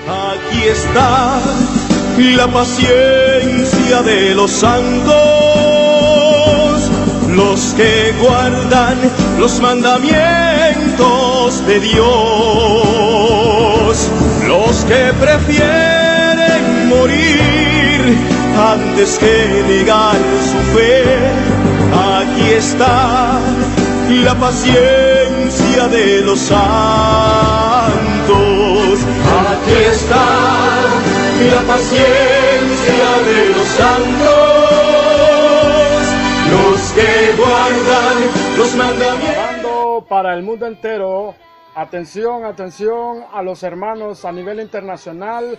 Aquí está la paciencia de los santos, los que guardan los mandamientos de Dios, los que prefieren morir antes que negar su fe. Aquí está la paciencia de los santos. Aquí está la paciencia de los santos, los que guardan los mandamientos. Hablando para el mundo entero, atención, atención a los hermanos a nivel internacional,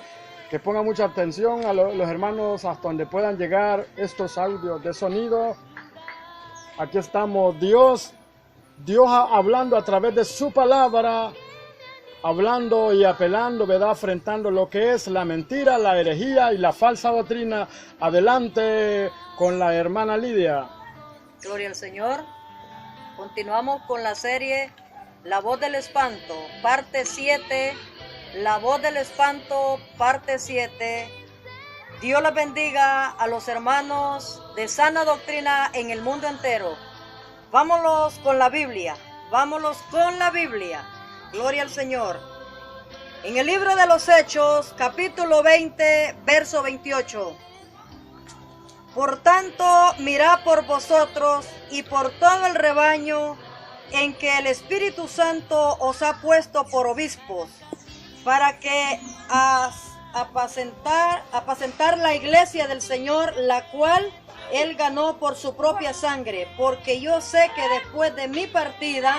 que pongan mucha atención a los hermanos hasta donde puedan llegar estos audios de sonido. Aquí estamos, Dios hablando a través de su palabra, hablando y apelando, ¿verdad? Enfrentando lo que es la mentira, la herejía y la falsa doctrina. Adelante con la hermana Lidia. Gloria al Señor. Continuamos con la serie La Voz del Espanto, parte 7. La Voz del Espanto, parte 7. Dios les bendiga a los hermanos de sana doctrina en el mundo entero. Vámonos con la Biblia. Vámonos con la Biblia. Gloria al Señor. En el libro de los Hechos, capítulo 20, verso 28. Por tanto, mirad por vosotros y por todo el rebaño en que el Espíritu Santo os ha puesto por obispos, para que apacentar la iglesia del Señor, la cual Él ganó por su propia sangre, porque yo sé que después de mi partida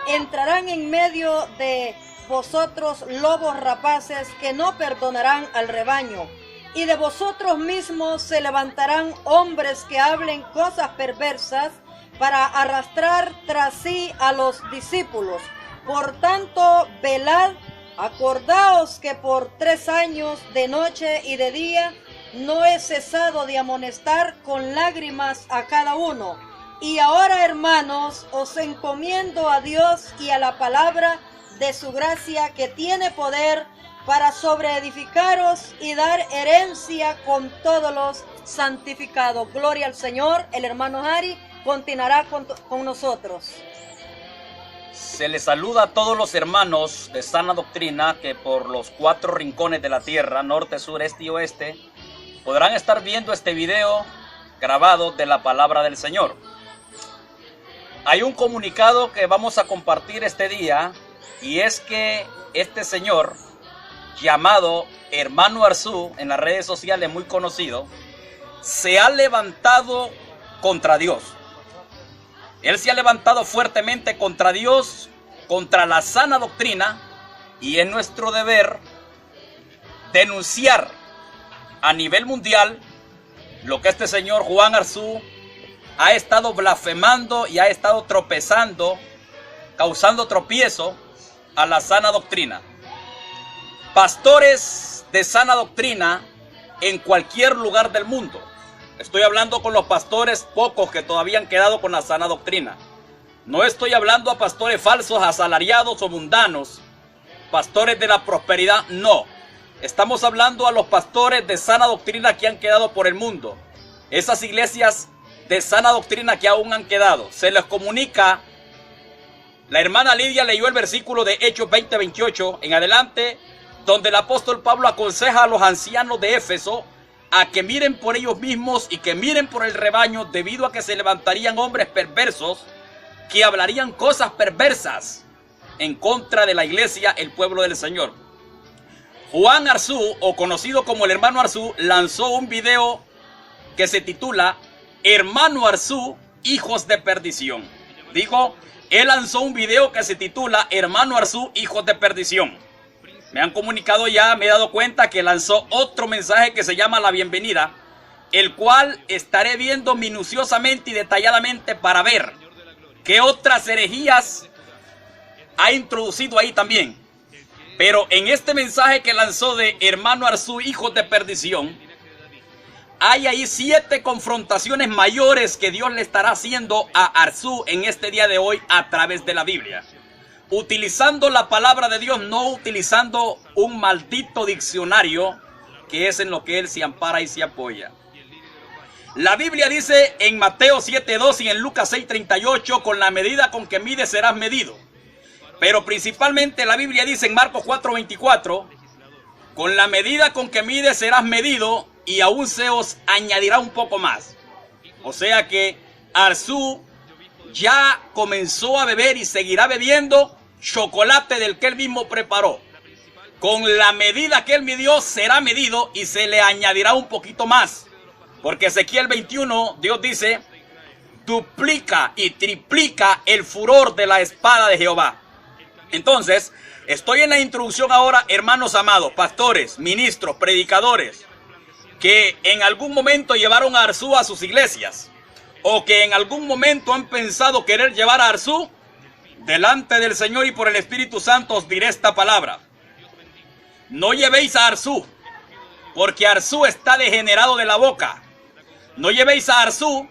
entrarán en medio de vosotros lobos rapaces que no perdonarán al rebaño, y de vosotros mismos se levantarán hombres que hablen cosas perversas para arrastrar tras sí a los discípulos. Por tanto, velad, acordaos que por 3 años de noche y de día no he cesado de amonestar con lágrimas a cada uno. Y ahora, hermanos, os encomiendo a Dios y a la palabra de su gracia, que tiene poder para sobreedificaros y dar herencia con todos los santificados. Gloria al Señor. El hermano Harry continuará con nosotros. Se les saluda a todos los hermanos de sana doctrina que por los 4 rincones de la tierra, norte, sur, este y oeste, podrán estar viendo este video grabado de la palabra del Señor. Hay un comunicado que vamos a compartir este día, y es que este señor llamado Hermano Arzú, en las redes sociales muy conocido, se ha levantado contra Dios. Él se ha levantado fuertemente contra Dios, contra la sana doctrina, y es nuestro deber denunciar a nivel mundial lo que este señor Juan Arzú ha estado blasfemando y ha estado tropezando, causando tropiezo a la sana doctrina. Pastores de sana doctrina en cualquier lugar del mundo. Estoy hablando con los pastores pocos que todavía han quedado con la sana doctrina. No estoy hablando a pastores falsos, asalariados o mundanos, pastores de la prosperidad, no. Estamos hablando a los pastores de sana doctrina que han quedado por el mundo. Esas iglesias de sana doctrina que aún han quedado. Se les comunica, la hermana Lidia leyó el versículo de Hechos 20:28 en adelante, donde el apóstol Pablo aconseja a los ancianos de Éfeso a que miren por ellos mismos y que miren por el rebaño, debido a que se levantarían hombres perversos que hablarían cosas perversas en contra de la iglesia, el pueblo del Señor. Juan Arzú, o conocido como el hermano Arzú, lanzó un video que se titula Hermano Arzú, hijos de perdición. Digo, él lanzó un video que se titula Hermano Arzú, hijos de perdición. Me han comunicado ya, me he dado cuenta que lanzó otro mensaje que se llama La Bienvenida, el cual estaré viendo minuciosamente y detalladamente para ver qué otras herejías ha introducido ahí también. Pero en este mensaje que lanzó de Hermano Arzú, hijos de perdición, hay ahí 7 confrontaciones mayores que Dios le estará haciendo a Arzú en este día de hoy a través de la Biblia. utilizando la palabra de Dios, no utilizando un maldito diccionario, que es en lo que él se ampara y se apoya. La Biblia dice en Mateo 7:2 y en Lucas 6:38, con la medida con que mides serás medido. Pero principalmente la Biblia dice en Marcos 4:24, con la medida con que mides serás medido y aún se os añadirá un poco más. O sea que Arzú ya comenzó a beber y seguirá bebiendo chocolate del que él mismo preparó. Con la medida que él midió será medido y se le añadirá un poquito más. Porque Ezequiel 21, Dios dice, duplica y triplica el furor de la espada de Jehová. Entonces, estoy en la introducción ahora, hermanos amados, pastores, ministros, predicadores, que en algún momento llevaron a Arzú a sus iglesias, o que en algún momento han pensado querer llevar a Arzú. Delante del Señor y por el Espíritu Santo os diré esta palabra. No llevéis a Arzú, porque Arzú está degenerado de la boca. No llevéis a Arzú,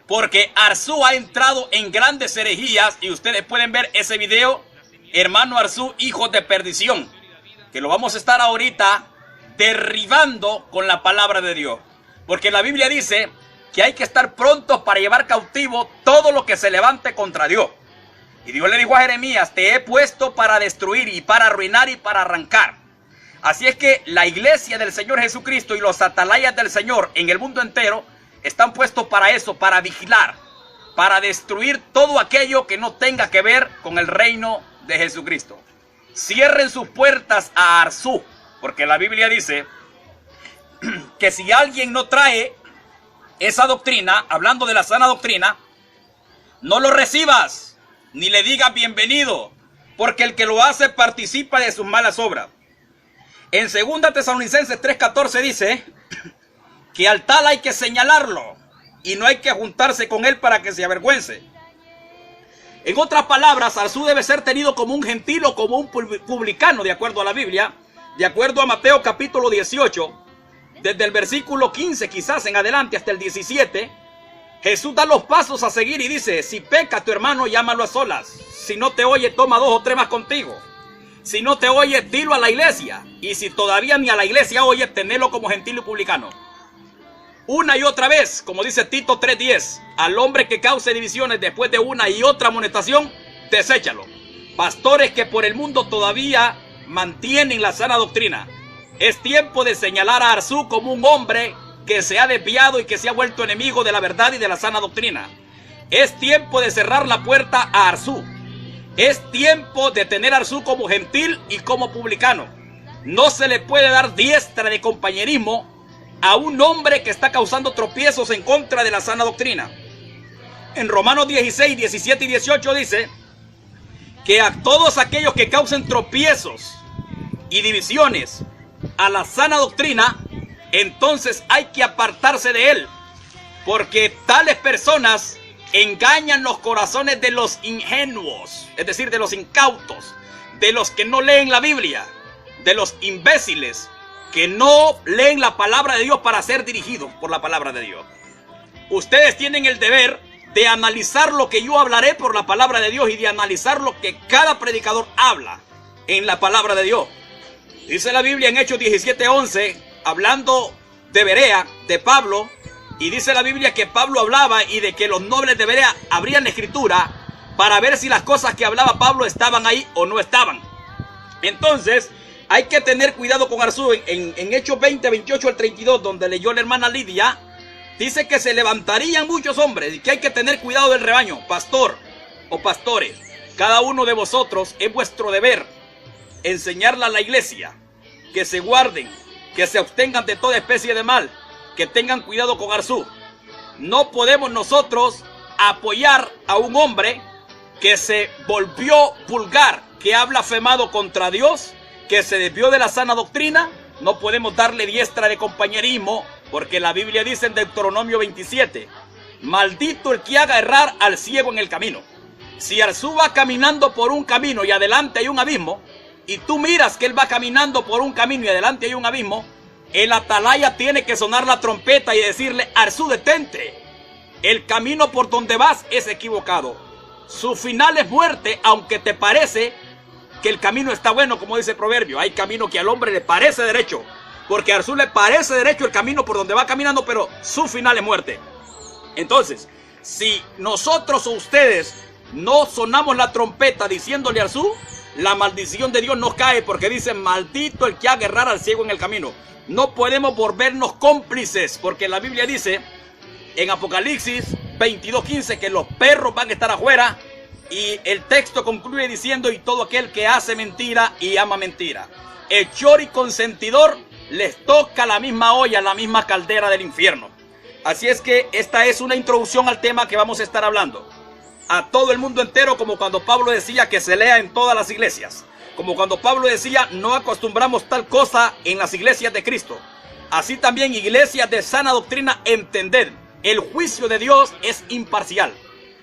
porque Arzú ha entrado en grandes herejías, y ustedes pueden ver ese video, hermano Arzú, hijos de perdición, que lo vamos a estar ahorita derribando con la palabra de Dios. Porque la Biblia dice que hay que estar prontos para llevar cautivo todo lo que se levante contra Dios. Y Dios le dijo a Jeremías, te he puesto para destruir y para arruinar y para arrancar. Así es que la iglesia del Señor Jesucristo y los atalayas del Señor en el mundo entero están puestos para eso, para vigilar, para destruir todo aquello que no tenga que ver con el reino de Jesucristo. Cierren sus puertas a Arzú, porque la Biblia dice que si alguien no trae esa doctrina, hablando de la sana doctrina, no lo recibas, ni le digas bienvenido, porque el que lo hace participa de sus malas obras. En 2 Tesalonicenses 3:14 dice que al tal hay que señalarlo y no hay que juntarse con él para que se avergüence. En otras palabras, Arzú debe ser tenido como un gentil o como un publicano, de acuerdo a la Biblia, de acuerdo a Mateo capítulo 18, desde el versículo 15 quizás en adelante hasta el 17, Jesús da los pasos a seguir y dice, si peca tu hermano, llámalo a solas. Si no te oye, toma 2 o 3 más contigo. Si no te oye, dilo a la iglesia. Y si todavía ni a la iglesia oye, tenelo como gentil y publicano. Una y otra vez, como dice Tito 3:10, al hombre que cause divisiones después de una y otra amonestación, deséchalo. Pastores que por el mundo todavía mantienen la sana doctrina, es tiempo de señalar a Arzú como un hombre que se ha desviado y que se ha vuelto enemigo de la verdad y de la sana doctrina. Es tiempo de cerrar la puerta a Arzú. Es tiempo de tener a Arzú como gentil y como publicano. No se le puede dar diestra de compañerismo a un hombre que está causando tropiezos en contra de la sana doctrina. En Romanos 16, 17 y 18 dice que a todos aquellos que causen tropiezos y divisiones a la sana doctrina, entonces hay que apartarse de él, porque tales personas engañan los corazones de los ingenuos, es decir, de los incautos, de los que no leen la Biblia, de los imbéciles que no leen la palabra de Dios para ser dirigidos por la palabra de Dios. Ustedes tienen el deber de analizar lo que yo hablaré por la palabra de Dios y de analizar lo que cada predicador habla en la palabra de Dios. Dice la Biblia en Hechos 17:11, hablando de Berea, de Pablo, y dice la Biblia que Pablo hablaba y de que los nobles de Berea abrían la escritura para ver si las cosas que hablaba Pablo estaban ahí o no estaban. Entonces, hay que tener cuidado con Arzú. En Hechos 20, 28 al 32, donde leyó la hermana Lidia, dice que se levantarían muchos hombres y que hay que tener cuidado del rebaño. Pastor o pastores, cada uno de vosotros es vuestro deber enseñarle a la iglesia que se guarden, que se abstengan de toda especie de mal, que tengan cuidado con Arzú. No podemos nosotros apoyar a un hombre que se volvió vulgar, que habla afemado contra Dios, que se desvió de la sana doctrina. No podemos darle diestra de compañerismo, porque la Biblia dice en Deuteronomio 27, maldito el que haga errar al ciego en el camino. Si Arzú va caminando por un camino y adelante hay un abismo, y tú miras que él va caminando por un camino y adelante hay un abismo, el atalaya tiene que sonar la trompeta y decirle, Arzú, detente, el camino por donde vas es equivocado. su final es muerte, aunque te parece que el camino está bueno, como dice el proverbio. Hay camino que al hombre le parece derecho, porque a Arzú le parece derecho el camino por donde va caminando, pero su final es muerte. Entonces, si nosotros o ustedes no sonamos la trompeta diciéndole a Arzú, la maldición de Dios nos cae, porque dice: maldito el que haga errar al ciego en el camino. No podemos volvernos cómplices, porque la Biblia dice en Apocalipsis 22:15 que los perros van a estar afuera, y el texto concluye diciendo: y todo aquel que hace mentira y ama mentira, hechor y consentidor, les toca la misma olla, la misma caldera del infierno. Así es que esta es una introducción al tema que vamos a estar hablando. A todo el mundo entero, como cuando Pablo decía que se lea en todas las iglesias. Como cuando Pablo decía: no acostumbramos tal cosa en las iglesias de Cristo. Así también, iglesias de sana doctrina, entended, el juicio de Dios es imparcial.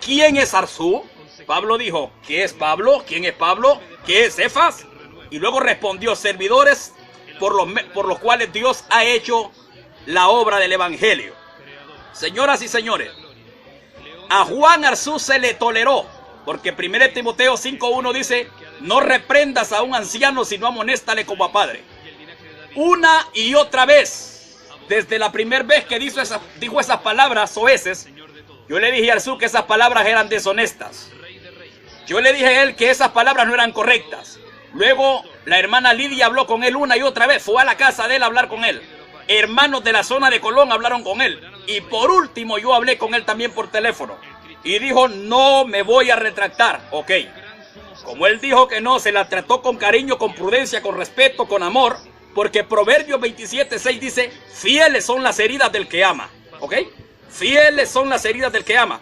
¿Quién es Arzú? Pablo dijo: ¿qué es Pablo? ¿Quién es Pablo? ¿Qué es Cefas? Y luego respondió: servidores por los cuales Dios ha hecho la obra del evangelio. Señoras y señores, a Juan Arzú se le toleró, porque 1 Timoteo 5:1 dice: no reprendas a un anciano, sino amonéstale como a padre. Una y otra vez, desde la primera vez que dijo esas palabras soeces, yo le dije a Arzú que esas palabras eran deshonestas. Yo le dije a él que esas palabras no eran correctas. Luego la hermana Lidia habló con él una y otra vez, fue a la casa de él a hablar con él. Hermanos de la zona de Colón hablaron con él. Y por último yo hablé con él también por teléfono. Y dijo: no me voy a retractar. Ok. Como él dijo que no, se la trató con cariño, con prudencia, con respeto, con amor. Porque Proverbios 27:6 dice: fieles son las heridas del que ama. ¿Ok? Fieles son las heridas del que ama.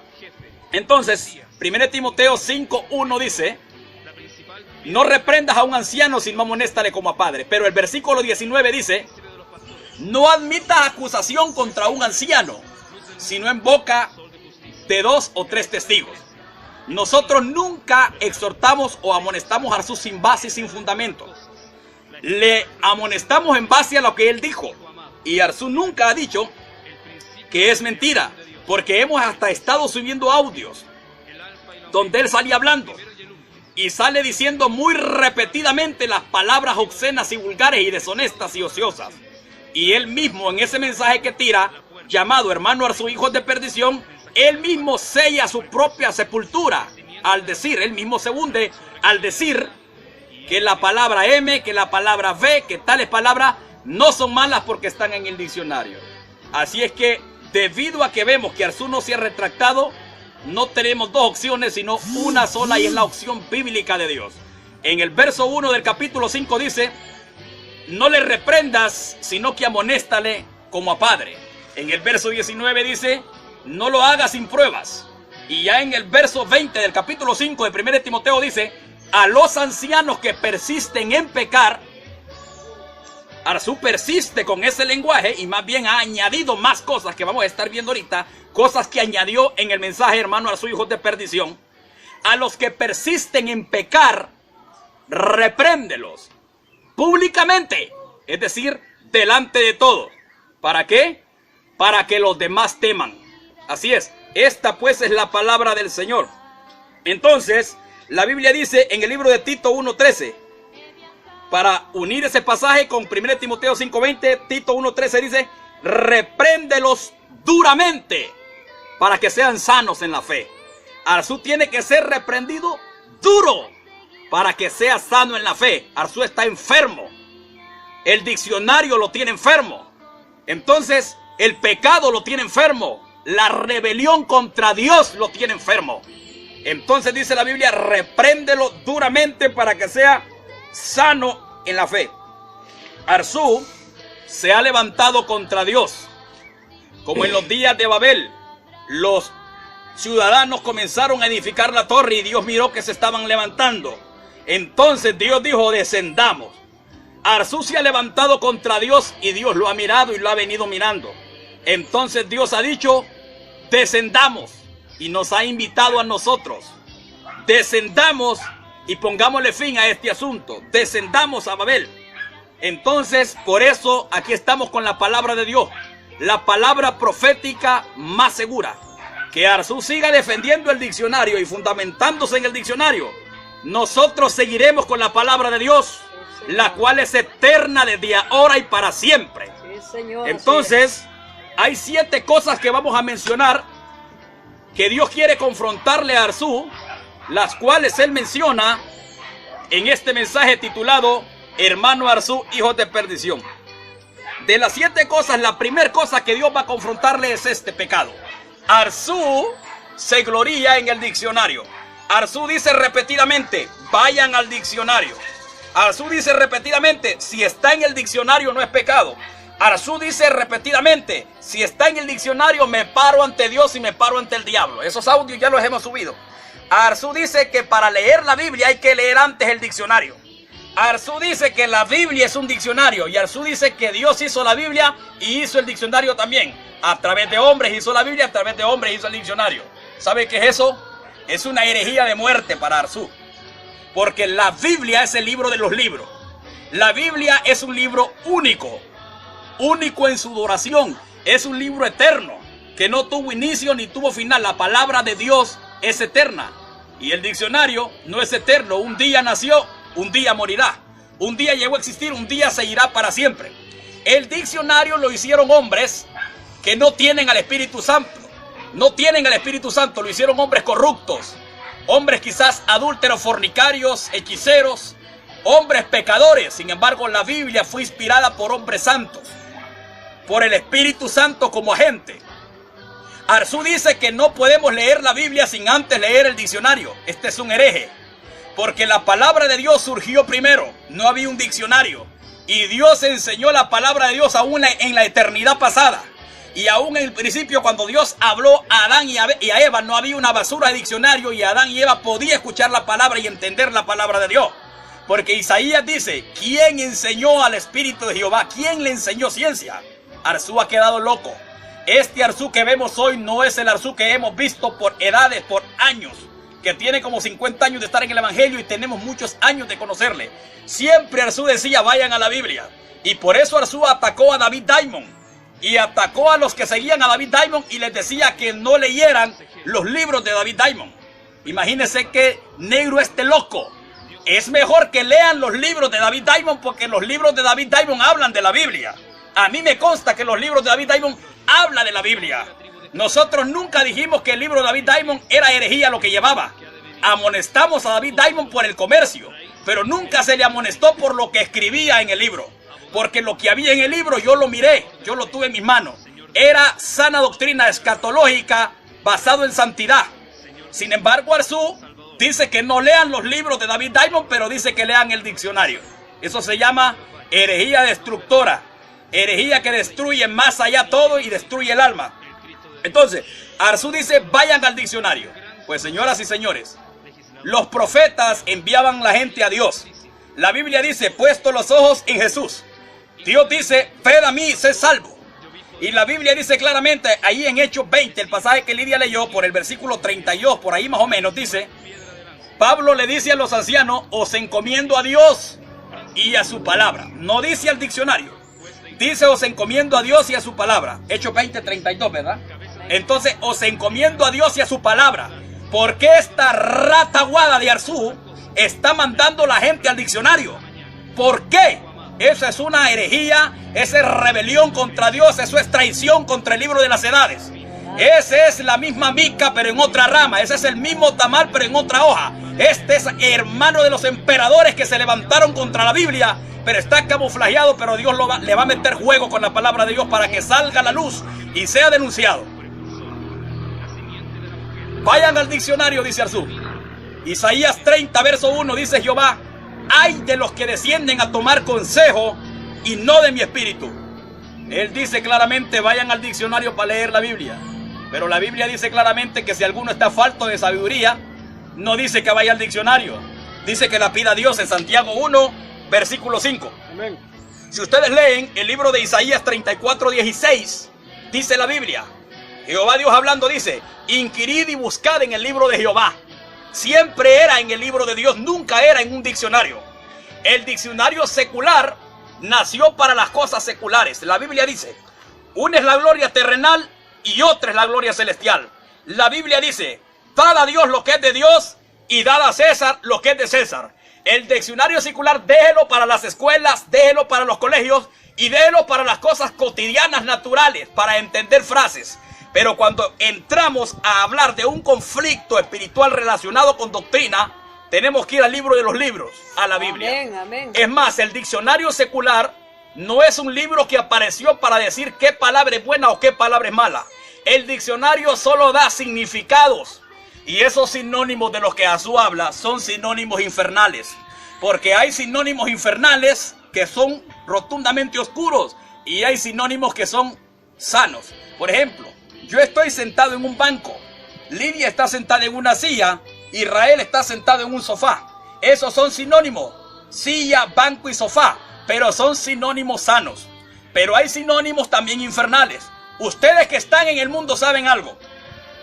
Entonces, 1 Timoteo 5:1 dice: no reprendas a un anciano, sino amonéstale como a padre. Pero el versículo 19 dice: no admitas acusación contra un anciano, sino en boca de 2 o 3 testigos. Nosotros nunca exhortamos o amonestamos a Arzú sin base y sin fundamento. Le amonestamos en base a lo que él dijo. Y Arzú nunca ha dicho que es mentira, porque hemos hasta estado subiendo audios donde él salía hablando y sale diciendo muy repetidamente las palabras obscenas y vulgares y deshonestas y ociosas. Y él mismo, en ese mensaje que tira, llamado Hermano Arzú, hijos de perdición, él mismo sella su propia sepultura al decir, él mismo se hunde al decir que la palabra M, que la palabra V, que tales palabras no son malas porque están en el diccionario. Así es que, debido a que vemos que Arzú no se ha retractado, no tenemos dos opciones, sino una sola, y es la opción bíblica de Dios. En el verso 1 del capítulo 5 dice: no le reprendas, sino que amonéstale como a padre. En el verso 19 dice: no lo hagas sin pruebas. Y ya en el verso 20 del capítulo 5 de 1 Timoteo dice: a los ancianos que persisten en pecar. Arzú persiste con ese lenguaje y más bien ha añadido más cosas que vamos a estar viendo ahorita, cosas que añadió en el mensaje Hermano Arzú, hijos de perdición. A los que persisten en pecar, repréndelos públicamente, es decir, delante de todos. ¿Para qué? Para que los demás teman. Así es, esta pues es la palabra del Señor. Entonces, la Biblia dice en el libro de Tito 1:13, para unir ese pasaje con 1 Timoteo 5:20, Tito 1:13 dice: repréndelos duramente para que sean sanos en la fe. Arzú tiene que ser reprendido duro para que sea sano en la fe. Arzú está enfermo. El diccionario lo tiene enfermo. Entonces, el pecado lo tiene enfermo. La rebelión contra Dios lo tiene enfermo. Entonces dice la Biblia: repréndelo duramente para que sea sano en la fe. Arzú se ha levantado contra Dios. Como en los días de Babel, los ciudadanos comenzaron a edificar la torre y Dios miró que se estaban levantando. Entonces Dios dijo: descendamos. Arzú se ha levantado contra Dios y Dios lo ha mirado y lo ha venido mirando. Entonces Dios ha dicho: descendamos, y nos ha invitado a nosotros. Descendamos y pongámosle fin a este asunto. Descendamos a Babel. Entonces, por eso aquí estamos con la palabra de Dios, la palabra profética más segura. que Arzú siga defendiendo el diccionario y fundamentándose en el diccionario, nosotros seguiremos con la palabra de Dios, la cual es eterna desde ahora y para siempre. Sí, Señor. Entonces, hay 7 cosas que vamos a mencionar que Dios quiere confrontarle a Arzú, las cuales él menciona en este mensaje titulado Hermano Arzú, hijos de perdición. De las 7 cosas, la primera cosa que Dios va a confrontarle es este pecado. Arzú se gloría en el diccionario. Arzú dice repetidamente, vayan al diccionario. Arzú dice repetidamente, si está en el diccionario no es pecado. Arzú dice repetidamente, si está en el diccionario me paro ante Dios y me paro ante el diablo. Esos audios ya los hemos subido. Arzú dice que para leer la Biblia hay que leer antes el diccionario. Arzú dice que la Biblia es un diccionario. Y Arzú dice que Dios hizo la Biblia y hizo el diccionario también. A través de hombres hizo la Biblia, a través de hombres hizo el diccionario. ¿Sabe qué es eso? Es una herejía de muerte para Arzú. Porque la Biblia es el libro de los libros. La Biblia es un libro único. Único en su duración. Es un libro eterno. Que no tuvo inicio ni tuvo final. La palabra de Dios es eterna. Y el diccionario no es eterno. Un día nació, un día morirá. Un día llegó a existir, un día se irá para siempre. El diccionario lo hicieron hombres que no tienen al Espíritu Santo. No tienen al Espíritu Santo. Lo hicieron hombres corruptos. Hombres quizás adúlteros, fornicarios, hechiceros. Hombres pecadores. Sin embargo, la Biblia fue inspirada por hombres santos. Por el Espíritu Santo como agente. Arzú dice que no podemos leer la Biblia sin antes leer el diccionario. Este es un hereje. Porque la palabra de Dios surgió primero. No había un diccionario. Y Dios enseñó la palabra de Dios aún en la eternidad pasada. Y aún en el principio, cuando Dios habló a Adán y a Eva, no había una basura de diccionario. Y Adán y Eva podían escuchar la palabra y entender la palabra de Dios. Porque Isaías dice, ¿quién enseñó al Espíritu de Jehová? ¿Quién le enseñó ciencia? Arzú ha quedado loco. Este Arzú que vemos hoy no es el Arzú que hemos visto por edades, por años. Que tiene como 50 años de estar en el Evangelio y tenemos muchos años de conocerle. Siempre Arzú decía, vayan a la Biblia. Y por eso Arzú atacó a David Diamond. Y atacó a los que seguían a David Diamond y les decía que no leyeran los libros de David Diamond. Imagínense que negro este loco. Es mejor que lean los libros de David Diamond porque los libros de David Diamond hablan de la Biblia. A mí me consta que los libros de David Diamond hablan de la Biblia. Nosotros nunca dijimos que el libro de David Diamond era herejía lo que llevaba. Amonestamos a David Diamond por el comercio, pero nunca se le amonestó por lo que escribía en el libro. Porque lo que había en el libro yo lo miré, yo lo tuve en mis manos. Era sana doctrina escatológica basado en santidad. Sin embargo, Arzú dice que no lean los libros de David Diamond, pero dice que lean el diccionario. Eso se llama herejía destructora. Herejía que destruye más allá todo y destruye el alma. Entonces, Arzú dice, vayan al diccionario. Pues señoras y señores, los profetas enviaban la gente a Dios. La Biblia dice, puesto los ojos en Jesús. Dios dice, ved a mí, sé salvo. Y la Biblia dice claramente, ahí en Hechos 20, el pasaje que Lidia leyó, por el versículo 32, por ahí más o menos, dice, Pablo le dice a los ancianos, os encomiendo a Dios y a su palabra. No dice al diccionario. Dice, os encomiendo a Dios y a su palabra. Hechos 20, 32, ¿verdad? Entonces, os encomiendo a Dios y a su palabra. ¿Por qué esta rata aguada de Arzú está mandando la gente al diccionario? ¿Por qué? Eso es una herejía, esa es rebelión contra Dios, eso es traición contra el libro de las edades. Esa es la misma mica, pero en otra rama. Ese es el mismo tamal, pero en otra hoja. Este es hermano de los emperadores que se levantaron contra la Biblia, pero está camuflajeado, pero Dios le va a meter juego con la palabra de Dios para que salga a la luz y sea denunciado. Vayan al diccionario, dice Arzú. Isaías 30, verso 1, dice Jehová, ay de los que descienden a tomar consejo y no de mi espíritu. Él dice claramente, vayan al diccionario para leer la Biblia. Pero la Biblia dice claramente que si alguno está falto de sabiduría, no dice que vaya al diccionario. Dice que la pida a Dios en Santiago 1, versículo 5. Amén. Si ustedes leen el libro de Isaías 34, 16, dice la Biblia, Jehová Dios hablando dice, inquirid y buscad en el libro de Jehová. Siempre era en el libro de Dios, nunca era en un diccionario. El diccionario secular nació para las cosas seculares. La Biblia dice, una es la gloria terrenal y otra es la gloria celestial. La Biblia dice, dad a Dios lo que es de Dios y dad a César lo que es de César. El diccionario secular déjelo para las escuelas, déjelo para los colegios y déjelo para las cosas cotidianas naturales, para entender frases. Pero cuando entramos a hablar de un conflicto espiritual relacionado con doctrina, tenemos que ir al libro de los libros, a la Biblia. Amén, amén. Es más, el diccionario secular no es un libro que apareció para decir qué palabra es buena o qué palabra es mala. El diccionario solo da significados. Y esos sinónimos de los que Arzú habla son sinónimos infernales. Porque hay sinónimos infernales que son rotundamente oscuros. Y hay sinónimos que son sanos. Por ejemplo, yo estoy sentado en un banco. Lidia está sentada en una silla. Israel está sentado en un sofá. Esos son sinónimos. Silla, banco y sofá. Pero son sinónimos sanos. Pero hay sinónimos también infernales. Ustedes que están en el mundo saben algo.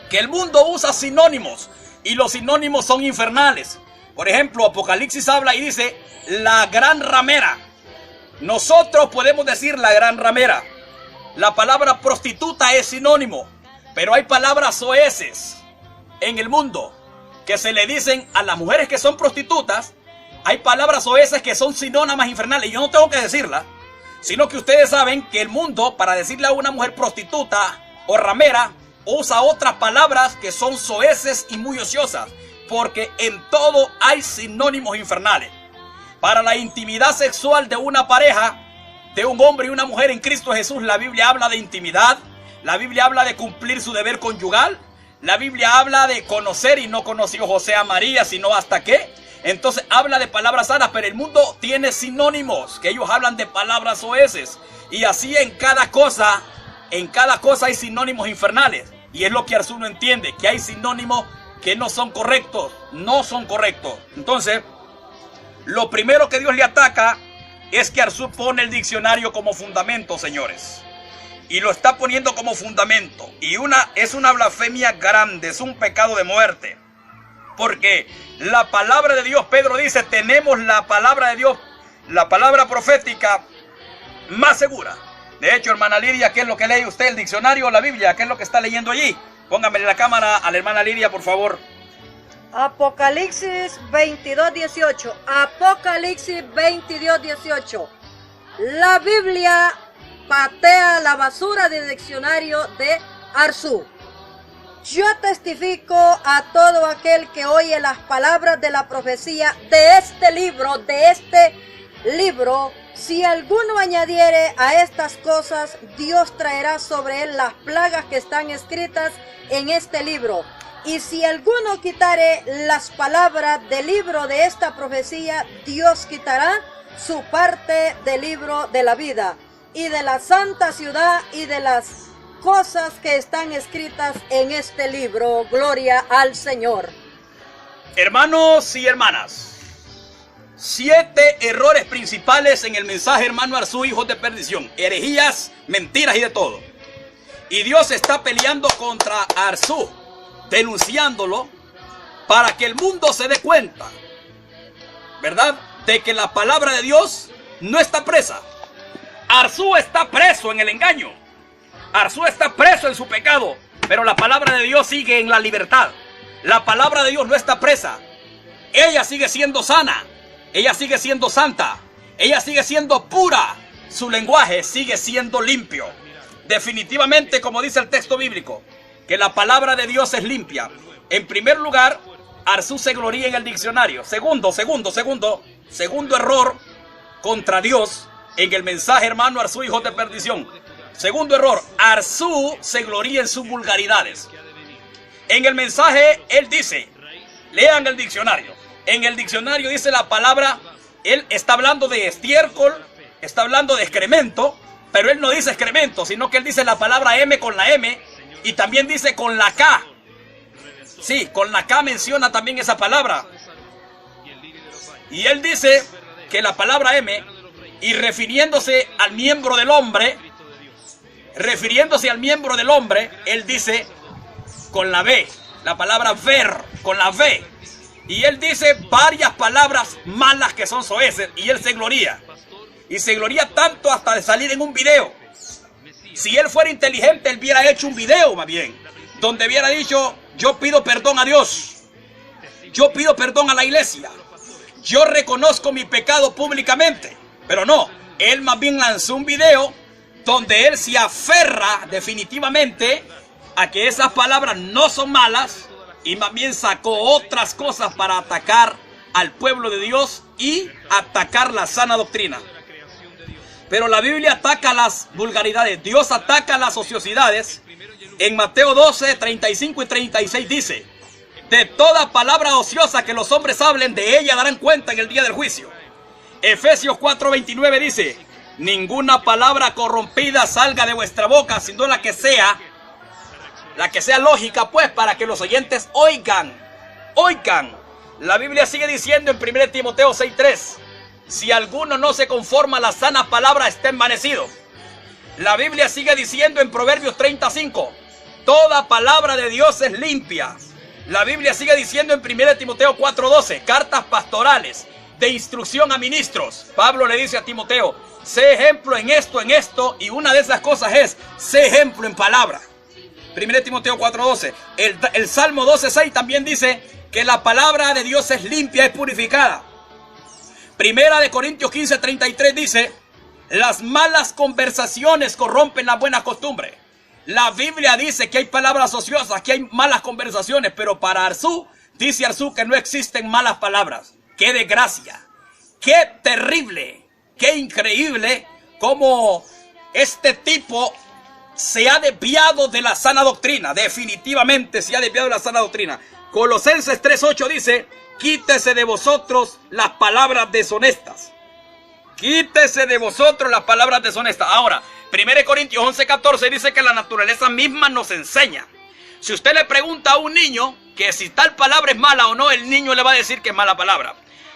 Que el mundo usa sinónimos. Y los sinónimos son infernales. Por ejemplo, Apocalipsis habla y dice la gran ramera. Nosotros podemos decir la gran ramera. La palabra prostituta es sinónimo. Pero hay palabras soeces en el mundo que se le dicen a las mujeres que son prostitutas. Hay palabras soeces que son sinónimas infernales. Yo no tengo que decirlas, sino que ustedes saben que el mundo, para decirle a una mujer prostituta o ramera, usa otras palabras que son soeces y muy ociosas, porque en todo hay sinónimos infernales. Para la intimidad sexual de una pareja, de un hombre y una mujer en Cristo Jesús, la Biblia habla de intimidad, la Biblia habla de cumplir su deber conyugal, la Biblia habla de conocer y no conoció José a María, sino hasta qué. Entonces habla de palabras sanas, pero el mundo tiene sinónimos, que ellos hablan de palabras soeces. Y así en cada cosa hay sinónimos infernales. Y es lo que Arzú no entiende, que hay sinónimos que no son correctos, no son correctos. Entonces, lo primero que Dios le ataca es que Arzú pone el diccionario como fundamento, señores. Y lo está poniendo como fundamento. Y es una blasfemia grande, es un pecado de muerte. Porque la palabra de Dios, Pedro dice, tenemos la palabra de Dios, la palabra profética más segura. De hecho, hermana Lidia, ¿qué es lo que lee usted? ¿El diccionario o la Biblia? ¿Qué es lo que está leyendo allí? Póngame la cámara a la hermana Lidia, por favor. Apocalipsis 22:18. Apocalipsis 22:18. La Biblia patea la basura del diccionario de Arzú. Yo testifico a todo aquel que oye las palabras de la profecía de este libro, si alguno añadiere a estas cosas, Dios traerá sobre él las plagas que están escritas en este libro. Y si alguno quitare las palabras del libro de esta profecía, Dios quitará su parte del libro de la vida y de la santa ciudad y de las cosas que están escritas en este libro. Gloria al Señor. Hermanos y hermanas, 7 errores principales en el mensaje, hermano Arzú, hijos de perdición, herejías, mentiras y de todo. Y Dios está peleando contra Arzú, denunciándolo para que el mundo se dé cuenta, ¿verdad?, de que la palabra de Dios no está presa. Arzú está preso en el engaño. Arzú está preso en su pecado, pero la palabra de Dios sigue en la libertad. La palabra de Dios no está presa. Ella sigue siendo sana. Ella sigue siendo santa. Ella sigue siendo pura. Su lenguaje sigue siendo limpio. Definitivamente, como dice el texto bíblico, que la palabra de Dios es limpia. En primer lugar, Arzú se gloría en el diccionario. Segundo error contra Dios en el mensaje, hermano Arzú, hijos de perdición. Segundo error, Arzú se gloría en sus vulgaridades. En el mensaje, él dice, lean el diccionario. En el diccionario dice la palabra, él está hablando de estiércol, está hablando de excremento, pero él no dice excremento, sino que él dice la palabra M con la M y también dice con la K. Sí, con la K menciona también esa palabra. Y él dice que la palabra M, y refiriéndose al miembro del hombre, él dice con la B, la palabra ver, con la V. Y él dice varias palabras malas que son soeces, y él se gloría. Y se gloría tanto hasta de salir en un video. Si él fuera inteligente, él hubiera hecho un video más bien. donde hubiera dicho: yo pido perdón a Dios, yo pido perdón a la iglesia, yo reconozco mi pecado públicamente. Pero no, él más bien lanzó un video donde él se aferra definitivamente a que esas palabras no son malas, y más bien sacó otras cosas para atacar al pueblo de Dios y atacar la sana doctrina. Pero la Biblia ataca las vulgaridades, Dios ataca las ociosidades. En Mateo 12, 35 y 36 dice: de toda palabra ociosa que los hombres hablen, de ella darán cuenta en el día del juicio. Efesios 4, 29 dice: ninguna palabra corrompida salga de vuestra boca, sino la que sea lógica, pues, para que los oyentes oigan. La Biblia sigue diciendo en 1 Timoteo 6:3: si alguno no se conforma a la sana palabra, está envanecido. La Biblia sigue diciendo en Proverbios 35: toda palabra de Dios es limpia. La Biblia sigue diciendo en 1 Timoteo 4:12: cartas pastorales de instrucción a ministros. Pablo le dice a Timoteo: sé ejemplo en esto, y una de esas cosas es: sé ejemplo en palabra. 1 Timoteo 4:12. El Salmo 12:6 también dice que la palabra de Dios es limpia, es purificada. 1 Corintios 15:33 dice: las malas conversaciones corrompen las buenas costumbres. La Biblia dice que hay palabras ociosas, que hay malas conversaciones, pero para Arzú, dice Arzú, que no existen malas palabras. ¡Qué desgracia! ¡Qué terrible! ¡Qué increíble! Cómo este tipo se ha desviado de la sana doctrina. Definitivamente se ha desviado de la sana doctrina. Colosenses 3:8 dice: quítese de vosotros las palabras deshonestas. Quítese de vosotros las palabras deshonestas. Ahora, 1 Corintios 11:14 dice que la naturaleza misma nos enseña. Si usted le pregunta a un niño que si tal palabra es mala o no, el niño le va a decir que es mala palabra.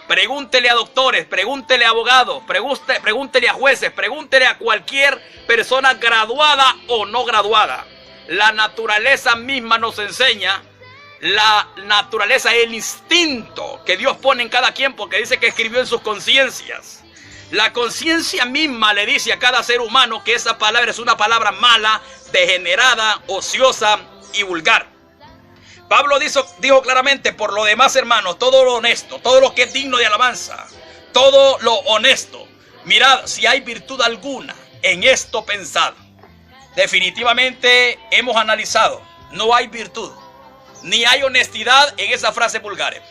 Pregúntele a doctores, pregúntele a abogados, pregúntele a jueces, pregúntele a cualquier persona graduada o no graduada. La naturaleza misma nos enseña. La naturaleza es el instinto que Dios pone en cada quien, porque dice que escribió en sus conciencias. La conciencia misma le dice a cada ser humano que esa palabra es una palabra mala, degenerada, ociosa y vulgar. Pablo dijo claramente: por lo demás, hermanos, todo lo honesto, todo lo que es digno de alabanza, todo lo honesto, mirad si hay virtud alguna, en esto pensad. Definitivamente hemos analizado, no hay virtud, ni hay honestidad en esas frases vulgares.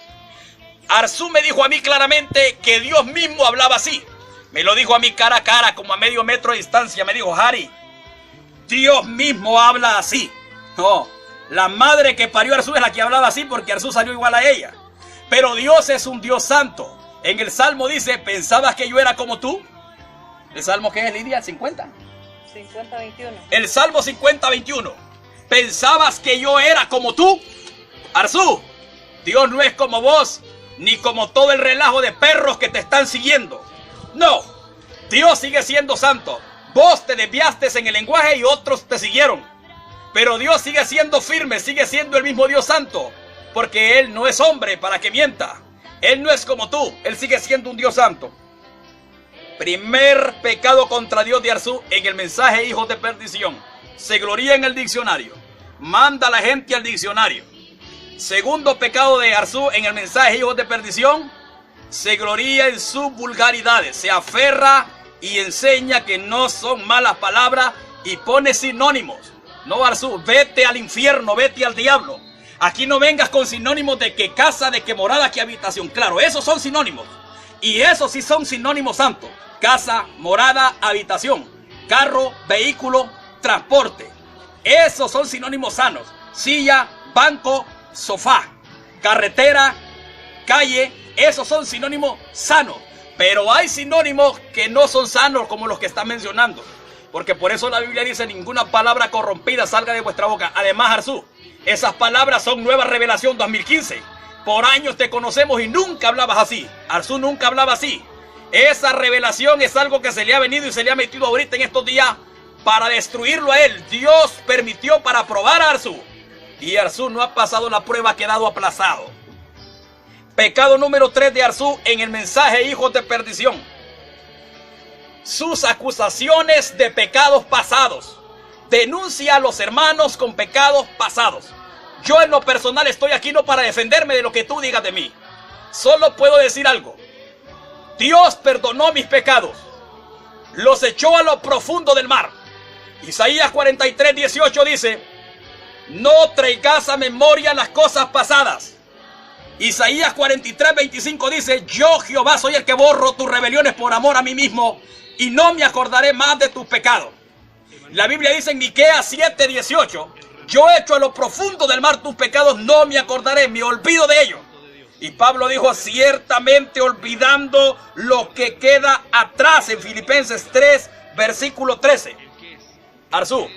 Arzú me dijo a mí claramente que Dios mismo hablaba así. Me lo dijo a mí cara a cara, como a medio metro de distancia. Me dijo: Harry, Dios mismo habla así. No, la madre que parió a Arzú es la que hablaba así, porque Arzú salió igual a ella. Pero Dios es un Dios santo. En el Salmo dice: ¿pensabas que yo era como tú? ¿El Salmo qué es, Lidia? ¿50? 50:21. El Salmo 50:21. ¿Pensabas que yo era como tú? Arzú, Dios no es como vos, ni como todo el relajo de perros que te están siguiendo. No, Dios sigue siendo santo. Vos te desviaste en el lenguaje y otros te siguieron. Pero Dios sigue siendo firme, sigue siendo el mismo Dios santo. Porque Él no es hombre para que mienta. Él no es como tú, Él sigue siendo un Dios santo. Primer pecado contra Dios de Arzú en el mensaje hijos de perdición. Se gloría en el diccionario. Manda a la gente al diccionario. Segundo pecado de Arzú en el mensaje hijos de perdición. Se gloría en sus vulgaridades. Se aferra y enseña que no son malas palabras y pone sinónimos. No, Arzú, vete al infierno, vete al diablo. Aquí no vengas con sinónimos de que casa, de que morada, que habitación. Claro, esos son sinónimos. Y esos sí son sinónimos santos. Casa, morada, habitación. Carro, vehículo, transporte. Esos son sinónimos sanos. Silla, banco, sofá. Carretera, calle. Esos son sinónimos sanos. Pero hay sinónimos que no son sanos, como los que están mencionando. Porque por eso la Biblia dice: ninguna palabra corrompida salga de vuestra boca. Además, Arzú, esas palabras son Nueva Revelación 2015. Por años te conocemos y nunca hablabas así. Arzú nunca hablaba así. Esa revelación es algo que se le ha venido y se le ha metido ahorita en estos días para destruirlo a él. Dios permitió para probar a Arzú. Y Arzú no ha pasado la prueba, ha quedado aplazado. Pecado número 3 de Arzú en el mensaje hijos de perdición. Sus acusaciones de pecados pasados. denuncia a los hermanos con pecados pasados. Yo en lo personal estoy aquí no para defenderme de lo que tú digas de mí. Solo puedo decir algo. Dios perdonó mis pecados. Los echó a lo profundo del mar. Isaías 43:18 dice: no traigas a memoria las cosas pasadas. Isaías 43:25 dice: yo Jehová soy el que borro tus rebeliones por amor a mí mismo, y no me acordaré más de tus pecados. La Biblia dice en Miqueas 7:18: yo echo a lo profundo del mar tus pecados, no me acordaré, me olvido de ellos. Y Pablo dijo: ciertamente olvidando lo que queda atrás, en Filipenses 3, versículo 13. Arzú,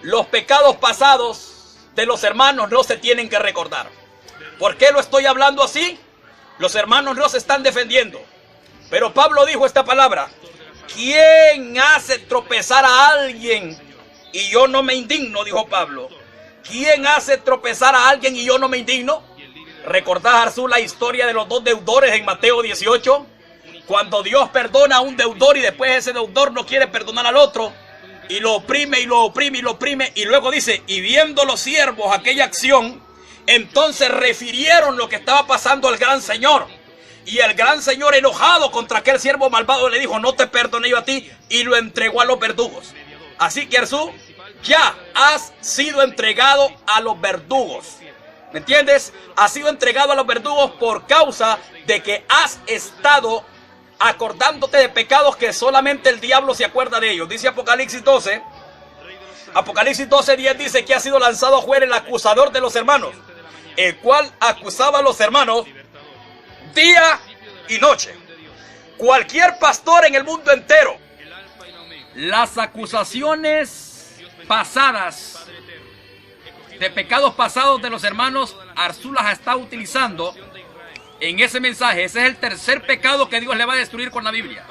los pecados pasados de los hermanos no se tienen que recordar. ¿Por qué lo estoy hablando así? Los hermanos no se están defendiendo. Pero Pablo dijo esta palabra: ¿quién hace tropezar a alguien y yo no me indigno? Dijo Pablo. ¿Quién hace tropezar a alguien y yo no me indigno? ¿Recordás, Arzú, la historia de los dos deudores en Mateo 18? Cuando Dios perdona a un deudor y después ese deudor no quiere perdonar al otro, y lo oprime y lo oprime y lo oprime, y luego dice: y viendo los siervos aquella acción, entonces refirieron lo que estaba pasando al gran Señor. Y el gran Señor, enojado contra aquel siervo malvado, le dijo: no te perdoné yo a ti, y lo entregó a los verdugos. Así que, Arzú, ya has sido entregado a los verdugos. ¿Me entiendes? Has sido entregado a los verdugos por causa de que has estado acordándote de pecados que solamente el diablo se acuerda de ellos. Dice Apocalipsis 12. Apocalipsis 12:10 dice que ha sido lanzado fuera el acusador de los hermanos, el cual acusaba a los hermanos día y noche. Cualquier pastor en el mundo entero. Las acusaciones pasadas, de pecados pasados de los hermanos, Arzú las está utilizando en ese mensaje. Ese es el tercer pecado que Dios le va a destruir con la Biblia.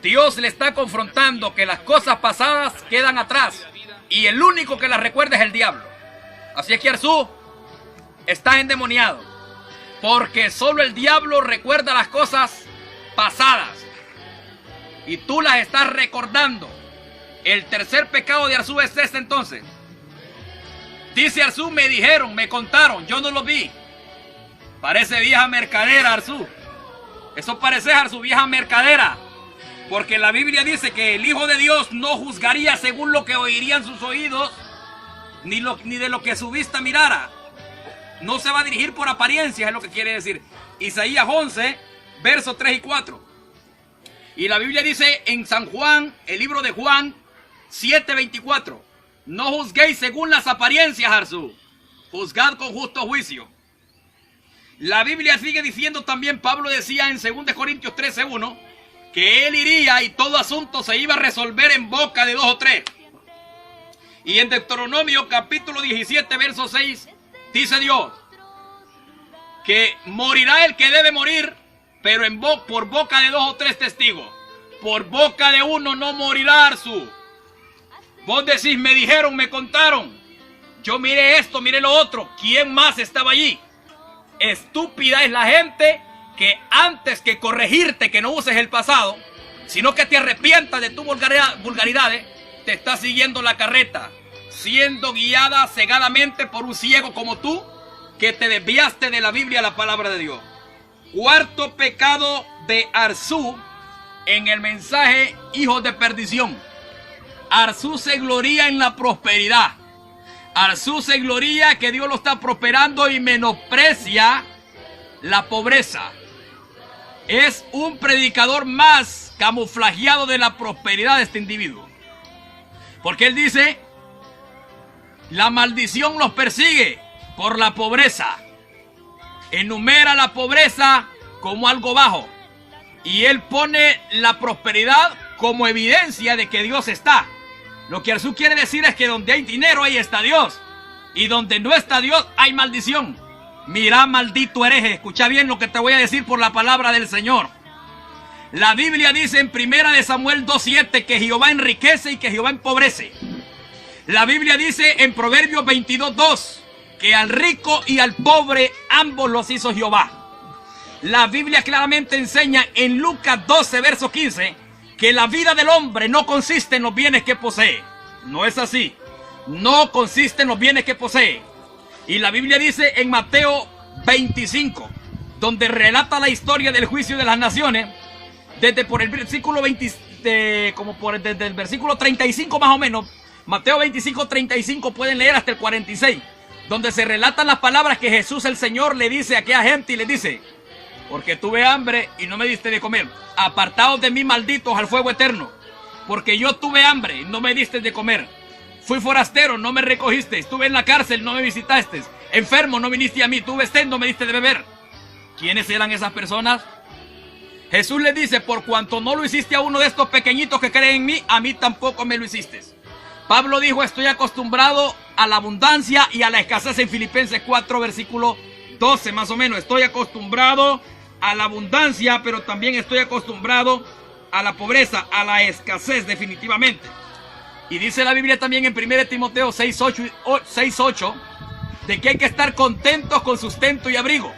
Dios le está confrontando que las cosas pasadas quedan atrás y el único que las recuerda es el diablo. Así es que, Arzú, estás endemoniado, porque solo el diablo recuerda las cosas pasadas y tú las estás recordando. El tercer pecado de Arzú es este entonces. Dice Arzú: me dijeron, me contaron, yo no lo vi. Parece vieja mercadera, Arzú. Eso parece, Arzú, vieja mercadera. Porque la Biblia dice que el Hijo de Dios no juzgaría según lo que oirían sus oídos, ni de lo que su vista mirara. No se va a dirigir por apariencias, es lo que quiere decir. Isaías 11, versos 3 y 4. Y la Biblia dice en San Juan, el libro de Juan 7:24: no juzguéis según las apariencias, Arzú, juzgad con justo juicio. La Biblia sigue diciendo también, Pablo decía en 2 Corintios 13:1, que él iría y todo asunto se iba a resolver en boca de 2 o 3. Y en Deuteronomio capítulo 17, verso 6, dice Dios que morirá el que debe morir, pero por boca de 2 o 3 testigos. Por boca de uno no morirá, Arzú. Vos decís: me dijeron, me contaron, yo miré esto, miré lo otro. ¿Quién más estaba allí? Estúpida es la gente que antes que corregirte que no uses el pasado, sino que te arrepientas de tus vulgaridades, te está siguiendo la carreta, siendo guiada cegadamente por un ciego como tú, que te desviaste de la Biblia, la palabra de Dios. Cuarto pecado de Arzú en el mensaje hijos de perdición. Arzú se gloría en la prosperidad. Arzú se gloría que Dios lo está prosperando y menosprecia la pobreza. Es un predicador más camuflajeado de la prosperidad de este individuo. Porque él dice: la maldición los persigue por la pobreza. Enumera la pobreza como algo bajo. Y él pone la prosperidad como evidencia de que Dios está. Lo que Arzú quiere decir es que donde hay dinero, ahí está Dios. Y donde no está Dios, hay maldición. Mira, maldito hereje, escucha bien lo que te voy a decir por la palabra del Señor. La Biblia dice en 1 Samuel 2:7 que Jehová enriquece y que Jehová empobrece. La Biblia dice en Proverbios 22:2 que al rico y al pobre ambos los hizo Jehová. La Biblia claramente enseña en Lucas 12, verso 15, que la vida del hombre no consiste en los bienes que posee. No es así. No consiste en los bienes que posee. Y la Biblia dice en Mateo 25, donde relata la historia del juicio de las naciones, desde por el versículo 20, desde el versículo 35 más o menos, Mateo 25, 35, pueden leer hasta el 46, donde se relatan las palabras que Jesús el Señor le dice a aquella gente y le dice: porque tuve hambre y no me diste de comer. Apartaos de mí, malditos, al fuego eterno. Porque yo tuve hambre y no me diste de comer. Fui forastero, no me recogiste. Estuve en la cárcel, no me visitaste. Enfermo, no viniste a mí. Tuve sed, no me diste de beber. ¿Quiénes eran esas personas? Jesús le dice: por cuanto no lo hiciste a uno de estos pequeñitos que creen en mí, a mí tampoco me lo hiciste. Pablo dijo: estoy acostumbrado a la abundancia y a la escasez, en Filipenses 4, versículo 12 más o menos. Estoy acostumbrado a la abundancia, pero también estoy acostumbrado a la pobreza, a la escasez, definitivamente. Y dice la Biblia también en 1 Timoteo 6:8 de que hay que estar contentos con sustento y abrigo.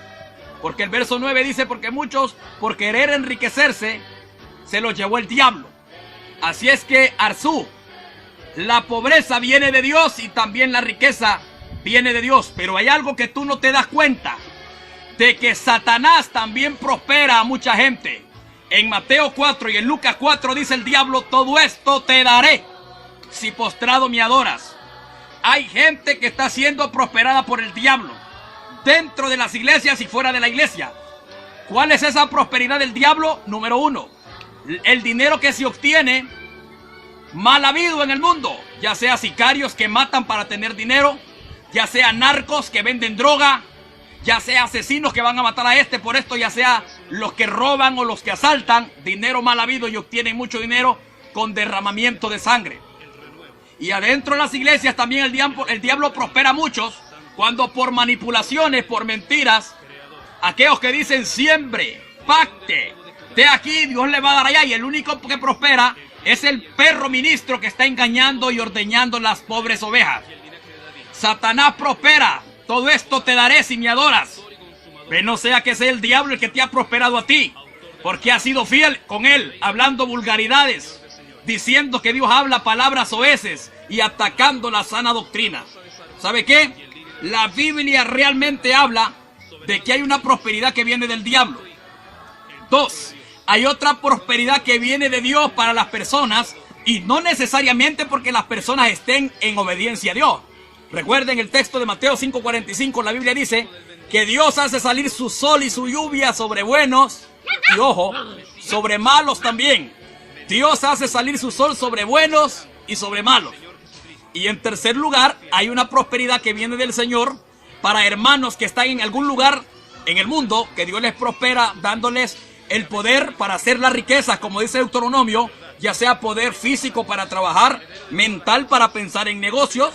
Porque el verso 9 dice: porque muchos, por querer enriquecerse, se los llevó el diablo. Así es que, Arzú, la pobreza viene de Dios y también la riqueza viene de Dios. Pero hay algo que tú no te das cuenta, de que Satanás también prospera a mucha gente. En Mateo 4 y en Lucas 4 dice el diablo: todo esto te daré si postrado me adoras. Hay gente que está siendo prosperada por el diablo, dentro de las iglesias y fuera de la iglesia. ¿Cuál es esa prosperidad del diablo? Número 1, el dinero que se obtiene mal habido en el mundo, ya sea sicarios que matan para tener dinero, ya sea narcos que venden droga, ya sea asesinos que van a matar a este por esto, ya sea los que roban o los que asaltan, dinero mal habido, y obtienen mucho dinero con derramamiento de sangre. Y adentro de las iglesias también el diablo prospera a muchos cuando por manipulaciones, por mentiras, aquellos que dicen siembre, pacte, de aquí Dios le va a dar allá, y el único que prospera es el perro ministro que está engañando y ordeñando las pobres ovejas. Satanás prospera: todo esto te daré si me adoras. Pero no sea que sea el diablo el que te ha prosperado a ti, porque has sido fiel con él, hablando vulgaridades, diciendo que Dios habla palabras soeces y atacando la sana doctrina. ¿Sabe qué? La Biblia realmente habla de que hay una prosperidad que viene del diablo. 2, hay otra prosperidad que viene de Dios para las personas, y no necesariamente porque las personas estén en obediencia a Dios. Recuerden el texto de Mateo 5:45, la Biblia dice que Dios hace salir su sol y su lluvia sobre buenos y, ojo, sobre malos también. Dios hace salir su sol sobre buenos y sobre malos. Y en tercer lugar, hay una prosperidad que viene del Señor para hermanos que están en algún lugar en el mundo, que Dios les prospera dándoles el poder para hacer las riquezas, como dice Deuteronomio, ya sea poder físico para trabajar, mental para pensar en negocios,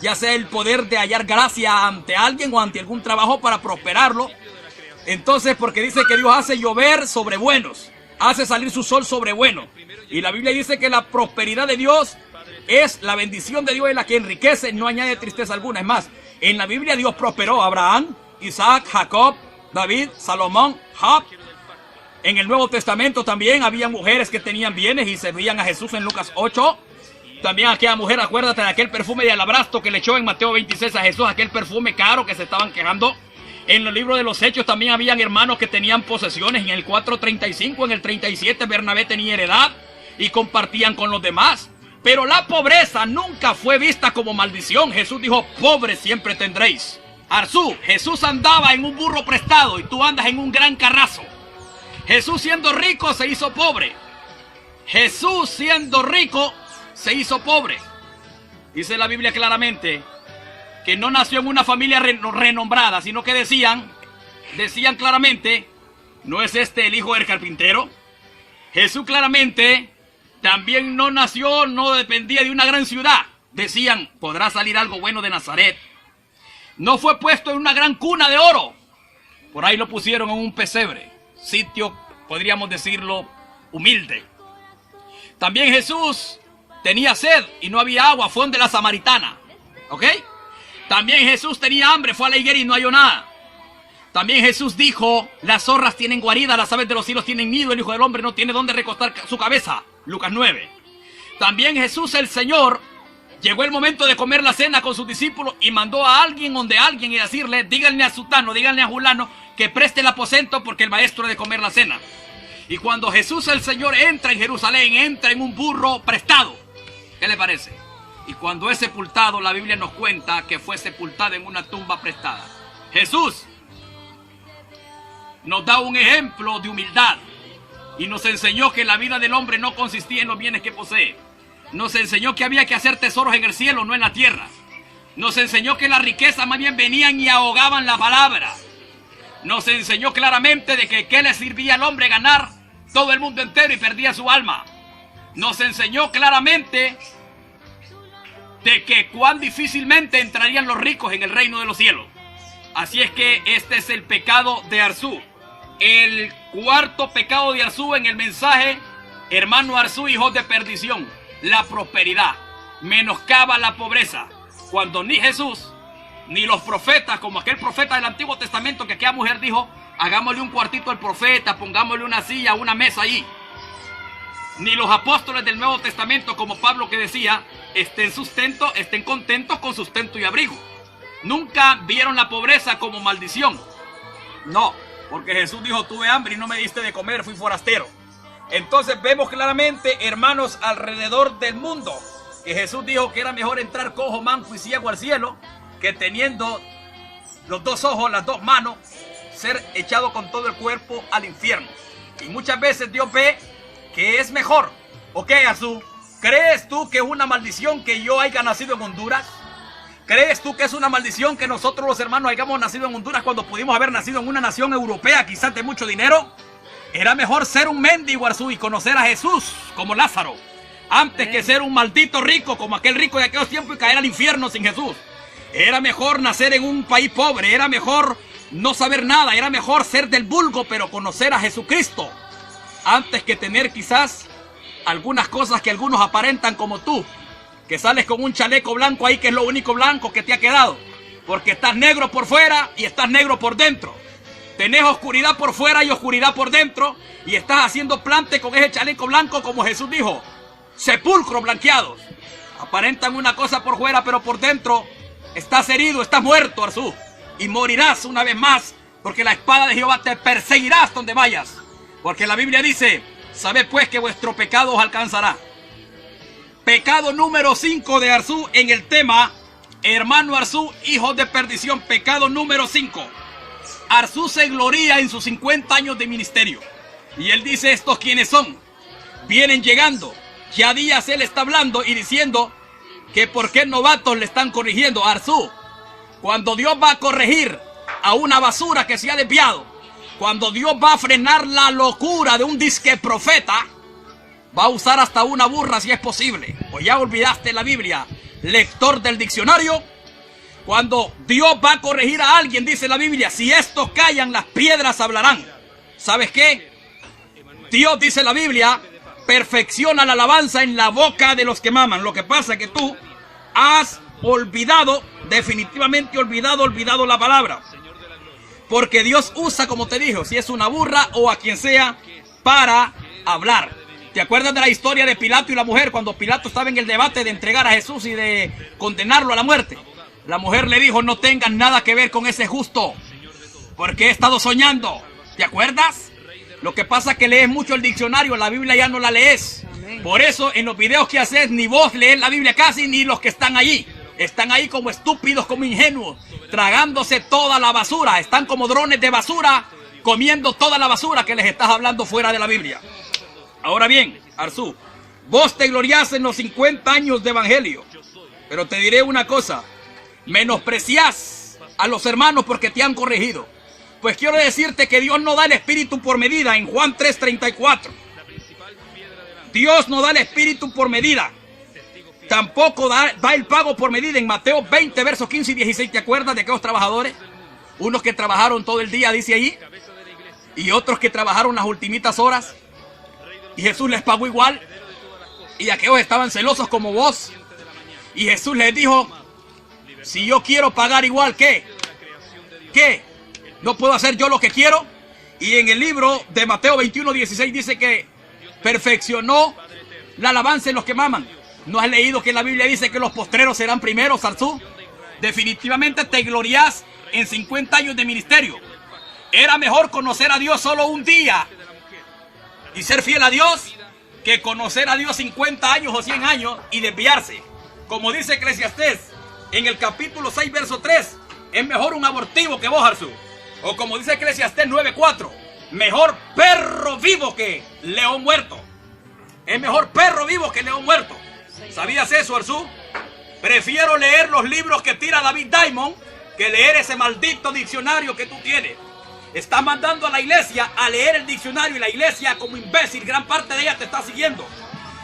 ya sea el poder de hallar gracia ante alguien o ante algún trabajo para prosperarlo. Entonces, porque dice que Dios hace llover sobre buenos, hace salir su sol sobre buenos. Y la Biblia dice que la prosperidad de Dios es la bendición de Dios, es la que enriquece, no añade tristeza alguna. Es más, en la Biblia Dios prosperó a Abraham, Isaac, Jacob, David, Salomón, Job. En el Nuevo Testamento también había mujeres que tenían bienes y servían a Jesús en Lucas 8. También aquella mujer, acuérdate de aquel perfume de alabastro que le echó en Mateo 26 a Jesús, aquel perfume caro que se estaban quejando. En el libro de los Hechos también habían hermanos que tenían posesiones. En el 4:35, en el 37, Bernabé tenía heredad y compartían con los demás. Pero la pobreza nunca fue vista como maldición. Jesús dijo: pobres siempre tendréis. Arzú, Jesús andaba en un burro prestado y tú andas en un gran carrazo. Jesús siendo rico se hizo pobre. Jesús siendo rico se hizo pobre. Dice la Biblia claramente que no nació en una familia renombrada, sino que decían claramente: ¿no es este el hijo del carpintero? Jesús claramente también no nació, no dependía de una gran ciudad. Decían: ¿podrá salir algo bueno de Nazaret? No fue puesto en una gran cuna de oro. Por ahí lo pusieron en un pesebre, sitio, podríamos decirlo, humilde. También Jesús tenía sed y no había agua, fue donde la samaritana. ¿Ok? También Jesús tenía hambre, fue a la higuera y no halló nada. También Jesús dijo: las zorras tienen guarida, las aves de los cielos tienen nido, el Hijo del Hombre no tiene dónde recostar su cabeza. Lucas 9. También Jesús el Señor Llegó el momento de comer la cena con sus discípulos y mandó a alguien donde alguien y decirle, díganle a Sutano, díganle a Julano que preste el aposento porque el maestro ha de comer la cena. Y cuando Jesús el Señor entra en Jerusalén, entra en un burro prestado. ¿Qué le parece? Y cuando es sepultado, la Biblia nos cuenta que fue sepultado en una tumba prestada. Jesús nos da un ejemplo de humildad y nos enseñó que la vida del hombre no consistía en los bienes que posee. Nos enseñó que había que hacer tesoros en el cielo, no en la tierra. Nos enseñó que las riquezas más bien venían y ahogaban la palabra. Nos enseñó claramente de que qué le servía al hombre ganar todo el mundo entero y perdía su alma. Nos enseñó claramente de que cuán difícilmente entrarían los ricos en el reino de los cielos. Así es que este es el pecado de Arzú. El cuarto pecado de Arzú en el mensaje, hermano Arzú, hijos de perdición, la prosperidad, menoscaba la pobreza, cuando ni Jesús, ni los profetas, como aquel profeta del Antiguo Testamento que aquella mujer dijo, hagámosle un cuartito al profeta, pongámosle una silla, una mesa allí. Ni los apóstoles del Nuevo Testamento, como Pablo que decía, estén contentos con sustento y abrigo. Nunca vieron la pobreza como maldición. No, porque Jesús dijo, tuve hambre y no me diste de comer, fui forastero. Entonces vemos claramente, hermanos, alrededor del mundo, que Jesús dijo que era mejor entrar cojo, manco y ciego al cielo, que teniendo los dos ojos, las dos manos, ser echado con todo el cuerpo al infierno. Y muchas veces Dios ve que es mejor. Ok, Arzú, ¿crees tú que es una maldición que yo haya nacido en Honduras? ¿Crees tú que es una maldición que nosotros los hermanos hayamos nacido en Honduras cuando pudimos haber nacido en una nación europea quizás de mucho dinero? Era mejor ser un mendigo, Arzú, y conocer a Jesús como Lázaro, antes que ser un maldito rico como aquel rico de aquellos tiempos y caer al infierno sin Jesús. Era mejor nacer en un país pobre, era mejor no saber nada, era mejor ser del vulgo pero conocer a Jesucristo, antes que tener quizás algunas cosas que algunos aparentan como tú, que sales con un chaleco blanco ahí que es lo único blanco que te ha quedado, porque estás negro por fuera y estás negro por dentro. Tenés oscuridad por fuera y oscuridad por dentro y estás haciendo plante con ese chaleco blanco como Jesús dijo, sepulcros blanqueados. Aparentan una cosa por fuera pero por dentro estás herido, estás muerto, Arzú, y morirás una vez más, porque la espada de Jehová te perseguirás donde vayas, porque la Biblia dice, sabed pues que vuestro pecado os alcanzará. Pecado número 5 de Arzú en el tema, hermano Arzú, hijos de perdición. Pecado número 5. Arzú se gloría en sus 50 años de ministerio. Y él dice, ¿estos quiénes son? Vienen llegando. Ya días él está hablando y diciendo que por qué novatos le están corrigiendo. Arzú, cuando Dios va a corregir a una basura que se ha desviado, cuando Dios va a frenar la locura de un disque profeta, va a usar hasta una burra si es posible. O ya olvidaste la Biblia, lector del diccionario. Cuando Dios va a corregir a alguien, dice la Biblia, si estos callan, las piedras hablarán. ¿Sabes qué? Dios, dice la Biblia, perfecciona la alabanza en la boca de los que maman. Lo que pasa es que tú has olvidado, definitivamente olvidado la palabra. Porque Dios usa, como te dijo, si es una burra o a quien sea, para hablar. ¿Te acuerdas de la historia de Pilato y la mujer? Cuando Pilato estaba en el debate de entregar a Jesús y de condenarlo a la muerte. La mujer le dijo, no tengas nada que ver con ese justo, porque he estado soñando. ¿Te acuerdas? Lo que pasa es que lees mucho el diccionario, la Biblia ya no la lees. Por eso en los videos que haces, ni vos lees la Biblia casi, ni los que están allí. Están ahí como estúpidos, como ingenuos, tragándose toda la basura. Están como drones de basura, comiendo toda la basura que les estás hablando fuera de la Biblia. Ahora bien, Arzú, vos te gloriás en los 50 años de evangelio, pero te diré una cosa, menospreciás a los hermanos porque te han corregido. Pues quiero decirte que Dios no da el espíritu por medida, en Juan 3:34. Dios no da el espíritu por medida. Tampoco da el pago por medida en Mateo 20, versos 15 y 16. ¿Te acuerdas de aquellos trabajadores? Unos que trabajaron todo el día, dice ahí, y otros que trabajaron las ultimitas horas. Y Jesús les pagó igual. Y aquellos estaban celosos como vos. Y Jesús les dijo, si yo quiero pagar igual, ¿qué? ¿Qué? ¿No puedo hacer yo lo que quiero? Y en el libro de Mateo 21:16 dice que perfeccionó la alabanza en los que maman. ¿No has leído que la Biblia dice que los postreros serán primeros, Arzú? Definitivamente te glorias en 50 años de ministerio. Era mejor conocer a Dios solo un día y ser fiel a Dios que conocer a Dios 50 años o 100 años y desviarse. Como dice Eclesiastés en el capítulo 6, verso 3, es mejor un abortivo que vos, Arzú. O como dice Eclesiastés 9:4, mejor perro vivo que león muerto. Es mejor perro vivo que león muerto. ¿Sabías eso, Arzú? Prefiero leer los libros que tira David Diamond que leer ese maldito diccionario que tú tienes. Estás mandando a la iglesia a leer el diccionario y la iglesia, como imbécil, gran parte de ella te está siguiendo.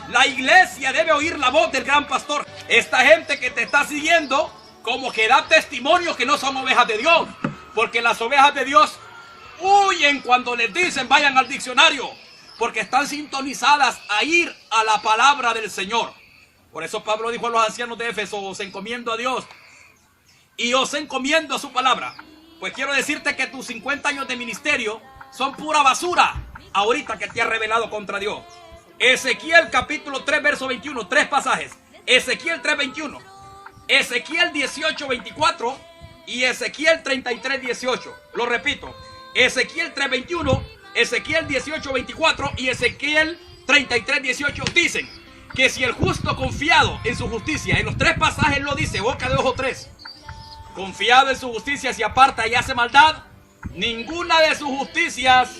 La iglesia debe oír la voz del gran pastor. Esta gente que te está siguiendo como que da testimonio que no son ovejas de Dios. Porque las ovejas de Dios huyen cuando les dicen vayan al diccionario. Porque están sintonizadas a ir a la palabra del Señor. Por eso Pablo dijo a los ancianos de Éfeso: os encomiendo a Dios y os encomiendo a su palabra. Pues quiero decirte que tus 50 años de ministerio son pura basura ahorita que te has rebelado contra Dios. Ezequiel capítulo 3 verso 21, 3 pasajes. Ezequiel 3:21, Ezequiel 18:24 y Ezequiel 33:18. Lo repito, Ezequiel 3:21, Ezequiel 18:24 y Ezequiel 33:18 dicen que si el justo confiado en su justicia, en los 3 pasajes lo dice, boca de ojo 3, confiado en su justicia, si aparta y hace maldad, ninguna de sus justicias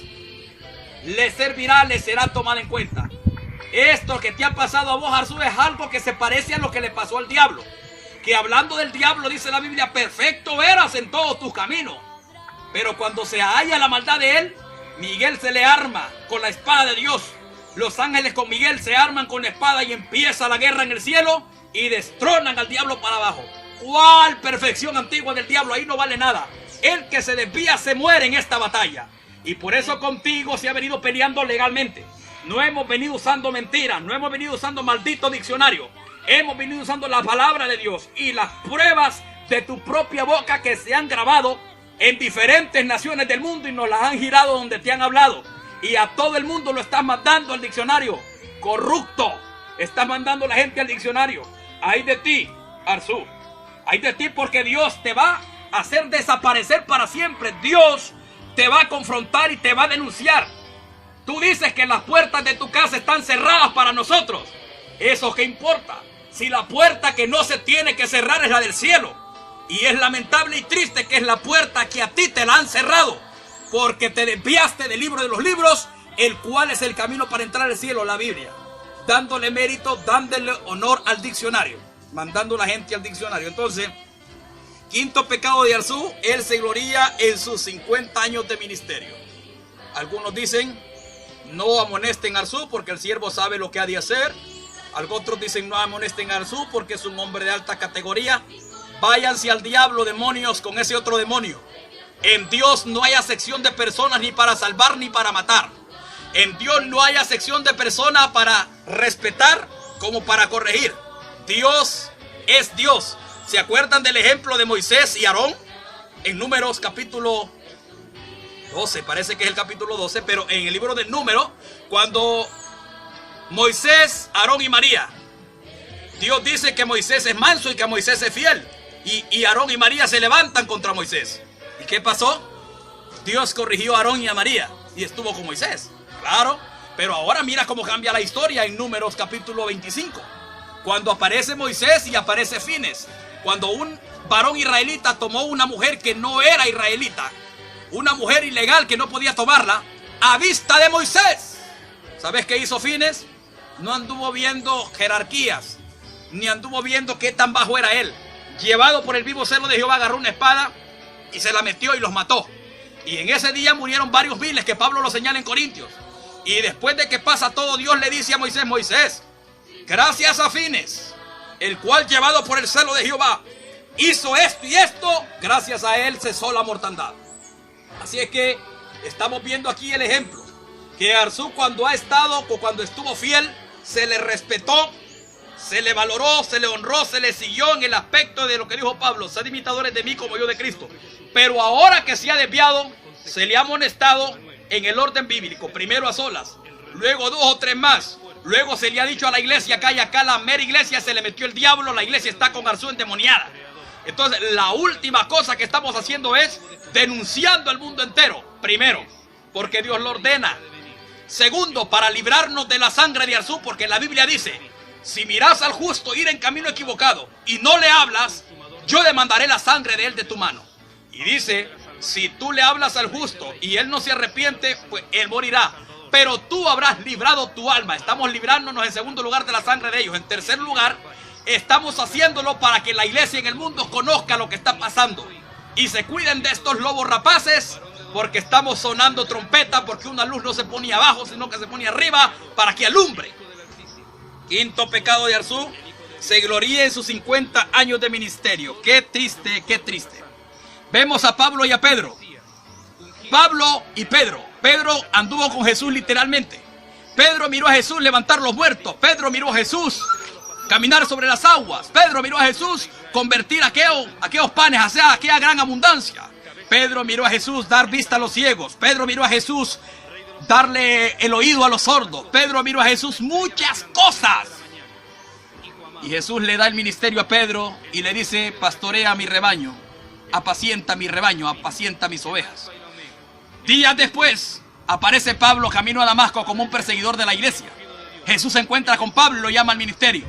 le servirá, le será tomada en cuenta. Esto que te ha pasado a vos, Arzú, es algo que se parece a lo que le pasó al diablo. Que hablando del diablo, dice la Biblia, perfecto eras en todos tus caminos. Pero cuando se halla la maldad de él, Miguel se le arma con la espada de Dios. Los ángeles con Miguel se arman con la espada y empieza la guerra en el cielo y destronan al diablo para abajo. ¿Cuál perfección antigua del diablo? Ahí no vale nada. El que se desvía se muere en esta batalla. Y por eso contigo se ha venido peleando legalmente. No hemos venido usando mentiras, no hemos venido usando maldito diccionario. Hemos venido usando la palabra de Dios y las pruebas de tu propia boca que se han grabado en diferentes naciones del mundo y nos las han girado donde te han hablado. Y a todo el mundo lo estás mandando al diccionario. Corrupto. Estás mandando a la gente al diccionario. Ay de ti, Arzú. Ay de ti, porque Dios te va a hacer desaparecer para siempre. Dios te va a confrontar y te va a denunciar. Tú dices que las puertas de tu casa están cerradas para nosotros. ¿Eso qué importa? Si la puerta que no se tiene que cerrar es la del cielo. Y es lamentable y triste que es la puerta que a ti te la han cerrado. Porque te desviaste del libro de los libros, el cual es el camino para entrar al cielo, la Biblia. Dándole mérito, dándole honor al diccionario. Mandando a la gente al diccionario. Entonces, quinto pecado de Arzú, él se gloría en sus 50 años de ministerio. Algunos dicen, no amonesten a Arzú porque el siervo sabe lo que ha de hacer. Otros dicen, no amonesten a Arzú porque es un hombre de alta categoría. Váyanse al diablo, demonios, con ese otro demonio. En Dios no hay acepción de personas ni para salvar ni para matar. En Dios no hay acepción de personas para respetar como para corregir. Dios es Dios. ¿Se acuerdan del ejemplo de Moisés y Aarón? En Números capítulo 12, parece que es el capítulo 12, pero en el libro de Números, cuando Moisés, Aarón y María, Dios dice que Moisés es manso y que Moisés es fiel. Y Aarón y María se levantan contra Moisés. ¿Y qué pasó? Dios corrigió a Aarón y a María y estuvo con Moisés. Claro, pero ahora mira cómo cambia la historia en Números capítulo 25. Cuando aparece Moisés y aparece Fines. Cuando un varón israelita tomó una mujer que no era israelita, una mujer ilegal que no podía tomarla, a vista de Moisés. ¿Sabes qué hizo Fines? No anduvo viendo jerarquías, ni anduvo viendo qué tan bajo era él. Llevado por el vivo celo de Jehová, agarró una espada y se la metió y los mató. Y en ese día murieron varios miles, que Pablo lo señala en Corintios. Y después de que pasa todo, Dios le dice a Moisés, Moisés, gracias a Fines, el cual llevado por el celo de Jehová hizo esto y esto, gracias a él cesó la mortandad. Así es que estamos viendo aquí el ejemplo, que Arzú cuando ha estado o cuando estuvo fiel, se le respetó, se le valoró, se le honró, se le siguió en el aspecto de lo que dijo Pablo, sed imitadores de mí como yo de Cristo. Pero ahora que se ha desviado, se le ha amonestado en el orden bíblico, primero a solas, luego 2 o 3 más, Luego se le ha dicho a la iglesia acá y acá, la mera iglesia se le metió el diablo, la iglesia está con Arzú endemoniada. Entonces la última cosa que estamos haciendo es denunciando al mundo entero. Primero, porque Dios lo ordena. Segundo, para librarnos de la sangre de Arzú, porque la Biblia dice: si miras al justo ir en camino equivocado y no le hablas, yo demandaré la sangre de él de tu mano. Y dice: si tú le hablas al justo y él no se arrepiente, pues él morirá, pero tú habrás librado tu alma. Estamos librándonos en segundo lugar de la sangre de ellos. En tercer lugar, estamos haciéndolo para que la iglesia en el mundo conozca lo que está pasando y se cuiden de estos lobos rapaces, porque estamos sonando trompeta, porque una luz no se pone abajo, sino que se pone arriba para que alumbre. Quinto pecado de Arzú: se gloría en sus 50 años de ministerio. Qué triste, qué triste. Vemos a Pablo y a Pedro. Pablo y Pedro. Pedro anduvo con Jesús literalmente. Pedro miró a Jesús levantar los muertos. Pedro miró a Jesús caminar sobre las aguas. Pedro miró a Jesús convertir aquellos panes hacia aquella gran abundancia. Pedro miró a Jesús dar vista a los ciegos. Pedro miró a Jesús darle el oído a los sordos. Pedro miró a Jesús muchas cosas. Y Jesús le da el ministerio a Pedro y le dice: pastorea mi rebaño, apacienta mi rebaño, apacienta mis ovejas. Días después aparece Pablo camino a Damasco como un perseguidor de la iglesia. Jesús se encuentra con Pablo y lo llama al ministerio.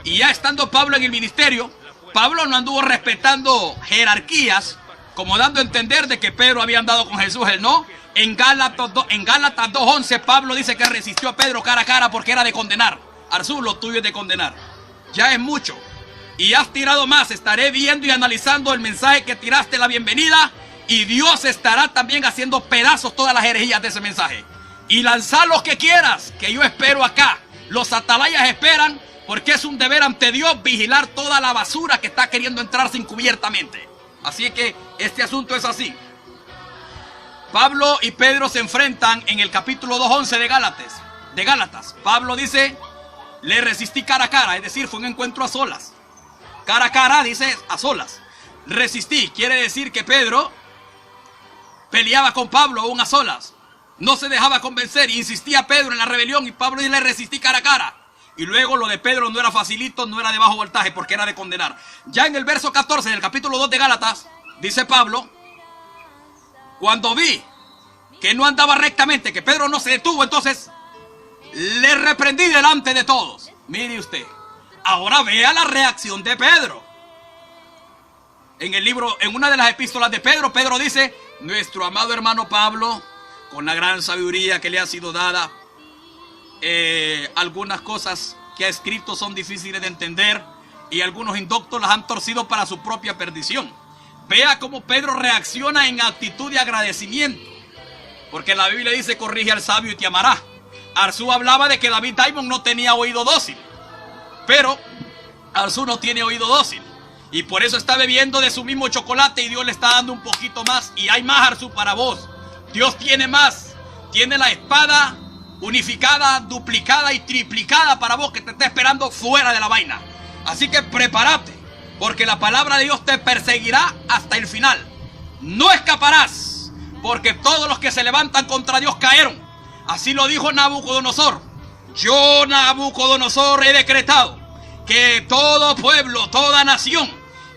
Y ya estando Pablo en el ministerio, Pablo no anduvo respetando jerarquías, como dando a entender de que Pedro había andado con Jesús, él no. En Gálatas 2:11 Pablo dice que resistió a Pedro cara a cara porque era de condenar. Arzú, lo tuyo es de condenar. Ya es mucho. Y has tirado más. Estaré viendo y analizando el mensaje que tiraste, la bienvenida, y Dios estará también haciendo pedazos todas las herejías de ese mensaje. Y lanzar los que quieras, que yo espero acá. Los atalayas esperan, porque es un deber ante Dios vigilar toda la basura que está queriendo entrarse encubiertamente. Así que este asunto es así. Pablo y Pedro se enfrentan en el capítulo 2:11 de Gálatas. Pablo dice: le resistí cara a cara, es decir, fue un encuentro a solas. Cara a cara, dice, a solas. Resistí, quiere decir que Pedro peleaba con Pablo aún a solas. No se dejaba convencer, insistía Pedro en la rebelión y Pablo le resistí cara a cara. Y luego lo de Pedro no era facilito, no era de bajo voltaje, porque era de condenar. Ya en el verso 14 del capítulo 2 de Gálatas, dice Pablo: cuando vi que no andaba rectamente, que Pedro no se detuvo, entonces le reprendí delante de todos. Mire usted, ahora vea la reacción de Pedro. En el libro, en una de las epístolas de Pedro, Pedro dice: nuestro amado hermano Pablo, con la gran sabiduría que le ha sido dada, algunas cosas que ha escrito son difíciles de entender y algunos indoctos las han torcido para su propia perdición. Vea cómo Pedro reacciona en actitud de agradecimiento, porque la Biblia dice: corrige al sabio y te amará. Arzú hablaba de que David Diamond no tenía oído dócil, pero Arzú no tiene oído dócil y por eso está bebiendo de su mismo chocolate y Dios le está dando un poquito más. Y hay más, Arzú, para vos. Dios tiene más, tiene la espada unificada, duplicada y triplicada para vos, que te está esperando fuera de la vaina. Así que prepárate, porque la palabra de Dios te perseguirá hasta el final. No escaparás, porque todos los que se levantan contra Dios cayeron. Así lo dijo Nabucodonosor: yo, Nabucodonosor, he decretado que todo pueblo, toda nación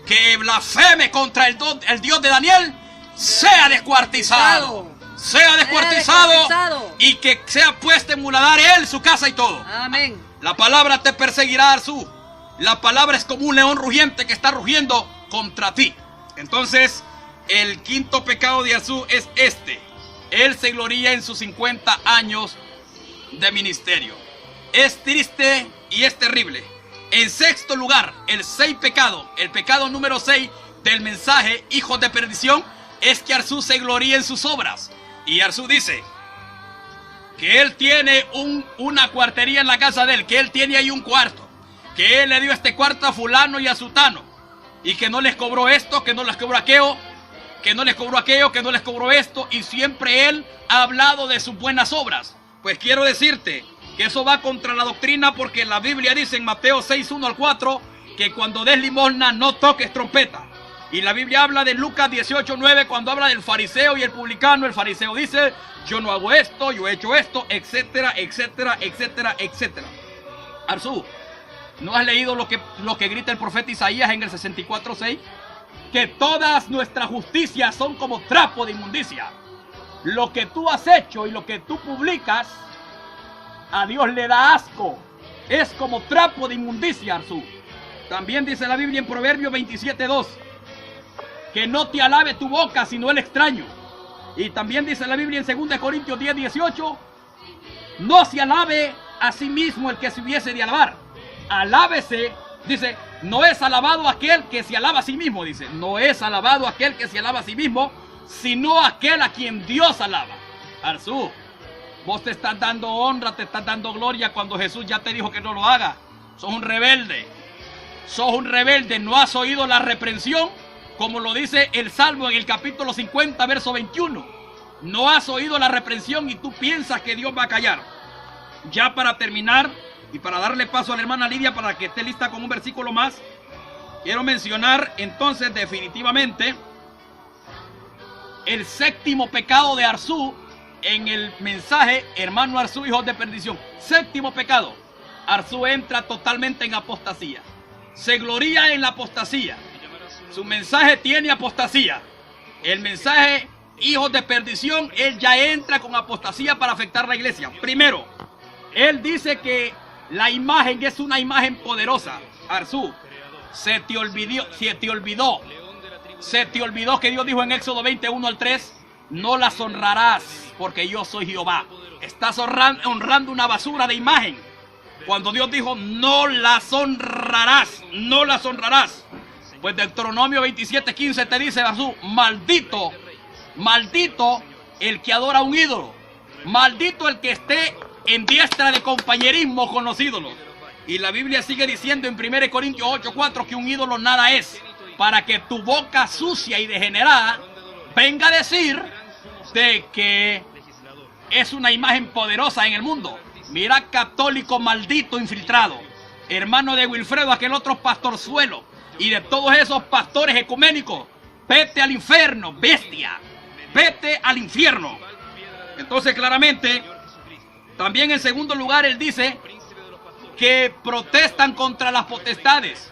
que blasfeme contra el Dios de Daniel sea descuartizado. Sea descuartizado y que sea puesto en muladar él, su casa y todo. Amén. La palabra te perseguirá, Arzú. La palabra es como un león rugiente que está rugiendo contra ti. Entonces, el quinto pecado de Arzú es este: él se gloría en sus 50 años de ministerio. Es triste y es terrible. En sexto lugar, el pecado número 6 del mensaje hijos de perdición, es que Arzú se gloría en sus obras. Y Arzú dice que él tiene una cuartería en la casa de él, que él tiene ahí un cuarto, que él le dio este cuarto a fulano y a sutano, y que no les cobró esto, que no les cobró aquello, que no les cobró aquello, que no les cobró esto, y siempre él ha hablado de sus buenas obras. Pues quiero decirte que eso va contra la doctrina, porque la Biblia dice en Mateo 6:1-4 que cuando des limosna no toques trompeta. Y la Biblia habla de Lucas 18:9 cuando habla del fariseo y el publicano. El fariseo dice, yo no hago esto, yo he hecho esto, etcétera, etcétera, etcétera, etcétera. Arzú, ¿no has leído lo que grita el profeta Isaías en el 64:6? Que todas nuestras justicias son como trapo de inmundicia. Lo que tú has hecho y lo que tú publicas, a Dios le da asco. Es como trapo de inmundicia, Arzú. También dice la Biblia en Proverbios 27:2. Que no te alabe tu boca, sino el extraño. Y también dice la Biblia en 2 Corintios 10:18. No se alabe a sí mismo el que se hubiese de alabar. Alábese, dice, no es alabado aquel que se alaba a sí mismo, dice. No es alabado aquel que se alaba a sí mismo, sino aquel a quien Dios alaba. Arzú, vos te estás dando honra, te estás dando gloria cuando Jesús ya te dijo que no lo haga. Sos un rebelde. Sos un rebelde, no has oído la reprensión. Como lo dice el Salmo en el capítulo 50, verso 21. No has oído la reprensión y tú piensas que Dios va a callar. Ya para terminar y para darle paso a la hermana Lidia para que esté lista con un versículo más, quiero mencionar entonces definitivamente el séptimo pecado de Arzú en el mensaje hermano Arzú, hijos de perdición. Séptimo pecado. Arzú entra totalmente en apostasía. Se gloría en la apostasía. Su mensaje tiene apostasía. El mensaje hijos de perdición, él ya entra con apostasía para afectar la iglesia. Primero, él dice que la imagen es una imagen poderosa. Arzú, se te olvidó que Dios dijo en Éxodo 21:3, no las honrarás porque yo soy Jehová. Estás honrando una basura de imagen. Cuando Dios dijo no las honrarás, no las honrarás. Pues Deuteronomio 27:15 te dice, Arzú, maldito, maldito el que adora a un ídolo. Maldito el que esté en diestra de compañerismo con los ídolos. Y la Biblia sigue diciendo en 1 Corintios 8:4 que un ídolo nada es, para que tu boca sucia y degenerada venga a decir de que es una imagen poderosa en el mundo. Mira, católico maldito infiltrado, hermano de Wilfredo, aquel otro pastorzuelo, y de todos esos pastores ecuménicos, vete al infierno, bestia, vete al infierno. Entonces claramente, también en segundo lugar él dice que protestan contra las potestades.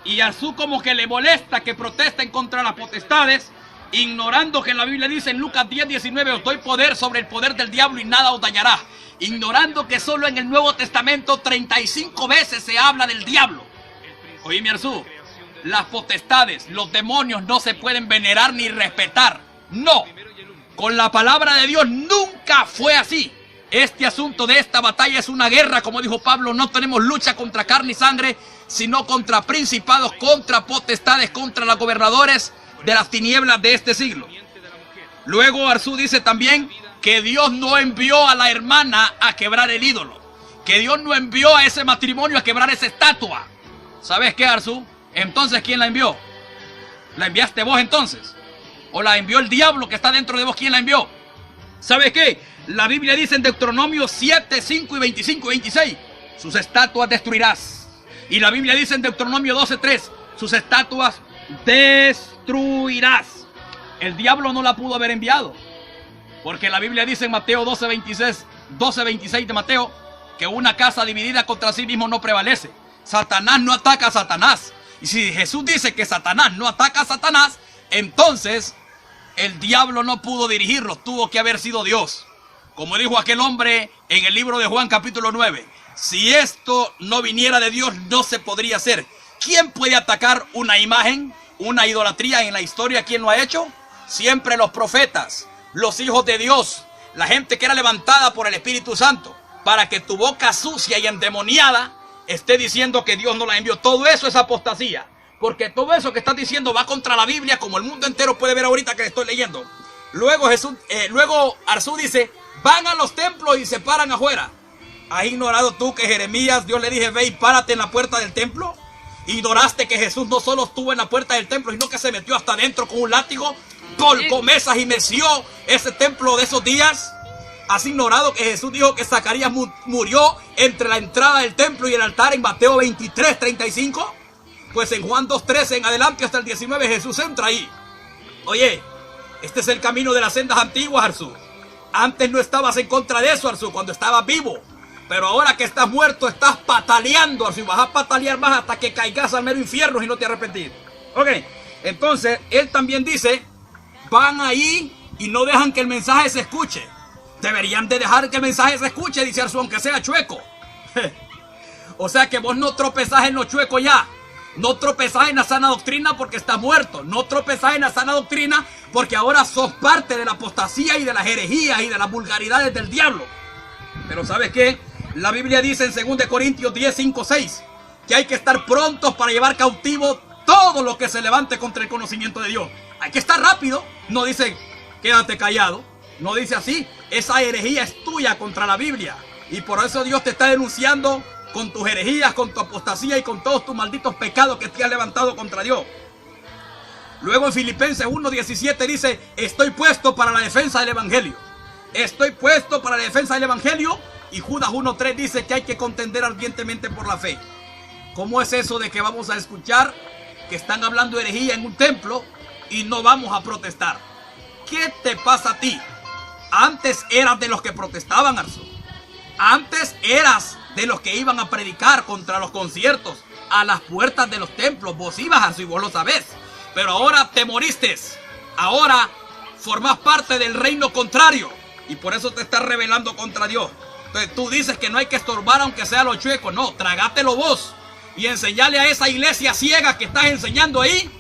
Y a Arzú como que le molesta que protesten contra las potestades, ignorando que la Biblia dice en Lucas 10:19, os doy poder sobre el poder del diablo y nada os dañará. Ignorando que solo en el Nuevo Testamento 35 veces se habla del diablo. Oíme, Arzú, las potestades, los demonios no se pueden venerar ni respetar. No, con la palabra de Dios nunca fue así. Este asunto de esta batalla es una guerra, como dijo Pablo, no tenemos lucha contra carne y sangre, sino contra principados, contra potestades, contra los gobernadores de las tinieblas de este siglo. Luego Arzú dice también que Dios no envió a la hermana a quebrar el ídolo, que Dios no envió a ese matrimonio a quebrar esa estatua. ¿Sabes qué, Arzú? Entonces, ¿quién la envió? ¿La enviaste vos entonces? ¿O la envió el diablo que está dentro de vos? ¿Quién la envió? ¿Sabes qué? La Biblia dice en Deuteronomio 7:5 y 25 y 26, sus estatuas destruirás. Y la Biblia dice en Deuteronomio 12:3, sus estatuas destruirás. El diablo no la pudo haber enviado, porque la Biblia dice en Mateo 12:26 de Mateo, que una casa dividida contra sí mismo no prevalece. Satanás no ataca a Satanás. Y si Jesús dice que Satanás no ataca a Satanás, entonces el diablo no pudo dirigirlo, tuvo que haber sido Dios. Como dijo aquel hombre en el libro de Juan capítulo 9, si esto no viniera de Dios no se podría hacer. ¿Quién puede atacar una imagen, una idolatría en la historia? ¿Quién lo ha hecho? Siempre los profetas, los hijos de Dios, la gente que era levantada por el Espíritu Santo, para que tu boca sucia y endemoniada esté diciendo que Dios no la envió. Todo eso es apostasía, porque todo eso que estás diciendo va contra la Biblia, como el mundo entero puede ver ahorita que estoy leyendo. Luego Arzú dice, van a los templos y se paran afuera. ¿Has ignorado tú que Jeremías, Dios le dije, ve y párate en la puerta del templo? ¿Ignoraste que Jesús no solo estuvo en la puerta del templo, sino que se metió hasta adentro con un látigo, colgó mesas y meció ese templo de esos días? ¿Has ignorado que Jesús dijo que Zacarías murió entre la entrada del templo y el altar en Mateo 23:35? Pues en Juan 2:13 en adelante hasta el 19 Jesús entra ahí. Oye, este es el camino de las sendas antiguas, Arzú. Antes no estabas en contra de eso, Arzú, cuando estabas vivo. Pero ahora que estás muerto, estás pataleando, Arzú. Vas a patalear más hasta que caigas al mero infierno y no te arrepentir. Ok, entonces, él también dice, van ahí y no dejan que el mensaje se escuche. Deberían de dejar que el mensaje se escuche, dice Arzú, aunque sea chueco. O sea que vos no tropezás en lo chueco ya. No tropezás en la sana doctrina porque estás muerto. No tropezás en la sana doctrina porque ahora sos parte de la apostasía y de las herejías y de las vulgaridades del diablo. Pero ¿sabes qué? La Biblia dice en 2 Corintios 10, 5, 6 que hay que estar prontos para llevar cautivo todo lo que se levante contra el conocimiento de Dios. Hay que estar rápido. No dice quédate callado. No dice así. Esa herejía es tuya contra la Biblia. Y por eso Dios te está denunciando con tus herejías, con tu apostasía y con todos tus malditos pecados que te has levantado contra Dios. Luego en Filipenses 1:17 dice, estoy puesto para la defensa del Evangelio. Estoy puesto para la defensa del Evangelio. Y Judas 1:3 dice que hay que contender ardientemente por la fe. ¿Cómo es eso de que vamos a escuchar que están hablando herejía en un templo y no vamos a protestar? ¿Qué te pasa a ti? Antes eras de los que protestaban, Arzú. Antes eras de los que iban a predicar contra los conciertos a las puertas de los templos. Vos ibas así, vos lo sabés. Pero ahora te moriste. Ahora formás parte del reino contrario. Y por eso te estás rebelando contra Dios. Entonces tú dices que no hay que estorbar aunque sea lo chueco. No, tragátelo vos. Y enseñale a esa iglesia ciega que estás enseñando ahí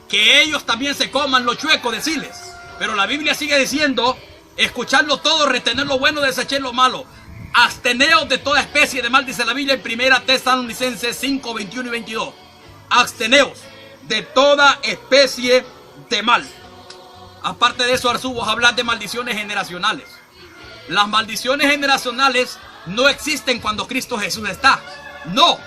que ellos también se coman lo chueco, decirles. Pero la Biblia sigue diciendo, escuchadlo todo, retener lo bueno, desechar lo malo. Absteneos de toda especie de mal, dice la Biblia en 1 Tesalonicenses 5, 21 y 22. Absteneos de toda especie de mal. Aparte de eso, Arzú, vos hablas de maldiciones generacionales. Las maldiciones generacionales no existen cuando Cristo Jesús está. No.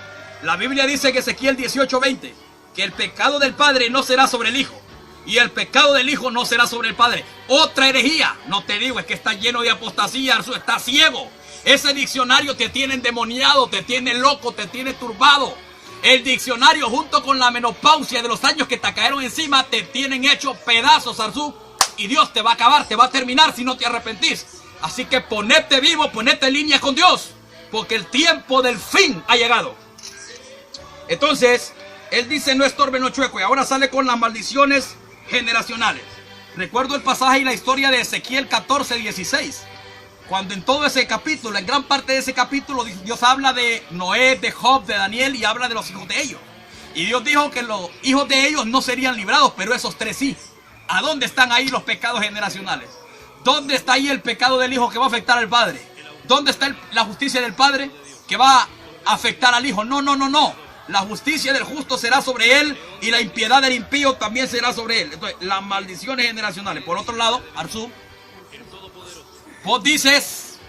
La Biblia dice en Ezequiel 18:20 que el pecado del padre no será sobre el hijo y el pecado del hijo no será sobre el padre. Otra herejía. No te digo, es que está lleno de apostasía, Arzú, está ciego. Ese diccionario te tiene endemoniado, te tiene loco, te tiene turbado. El diccionario junto con la menopausia de los años que te cayeron encima te tienen hecho pedazos, Arzú. Y Dios te va a acabar, te va a terminar si no te arrepentís. Así que ponete vivo, ponete en línea con Dios. Porque el tiempo del fin ha llegado. Entonces, él dice no estorben lo chueco. Y ahora sale con las maldiciones generacionales. Recuerdo el pasaje y la historia de Ezequiel 14:16. Cuando en todo ese capítulo, en gran parte de ese capítulo, Dios habla de Noé, de Job, de Daniel y habla de los hijos de ellos. Y Dios dijo que los hijos de ellos no serían librados, pero esos tres sí. ¿A dónde están ahí los pecados generacionales? ¿Dónde está ahí el pecado del hijo que va a afectar al padre? ¿Dónde está la justicia del padre que va a afectar al hijo? No, no, no, no. La justicia del justo será sobre él y la impiedad del impío también será sobre él. Entonces, las maldiciones generacionales. Por otro lado, Arzú, vos decís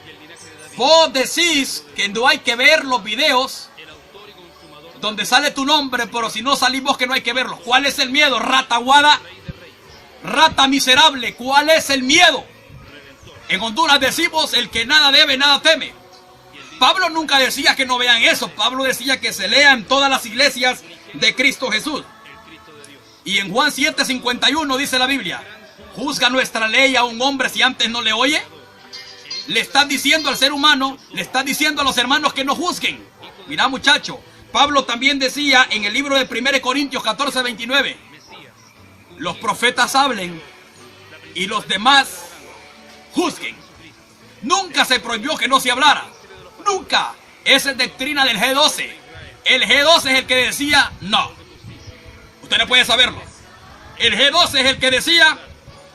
que no hay que ver los videos donde sale tu nombre, pero si no salimos que no hay que verlos. ¿Cuál es el miedo? Rata aguada, rata miserable, ¿cuál es el miedo? En Honduras decimos, el que nada debe, nada teme. Pablo nunca decía que no vean eso. Pablo decía que se lean todas las iglesias de Cristo Jesús. Y en Juan 7:51 dice la Biblia, ¿juzga nuestra ley a un hombre si antes no le oye? Le están diciendo al ser humano, le están diciendo a los hermanos que no juzguen. Mira, muchacho, Pablo también decía en el libro de 1 Corintios 14:29, los profetas hablen y los demás juzguen. Nunca se prohibió que no se hablara. Nunca. Esa es doctrina del G12. El G12 es el que decía no. Usted no puede saberlo. El G12 es el que decía,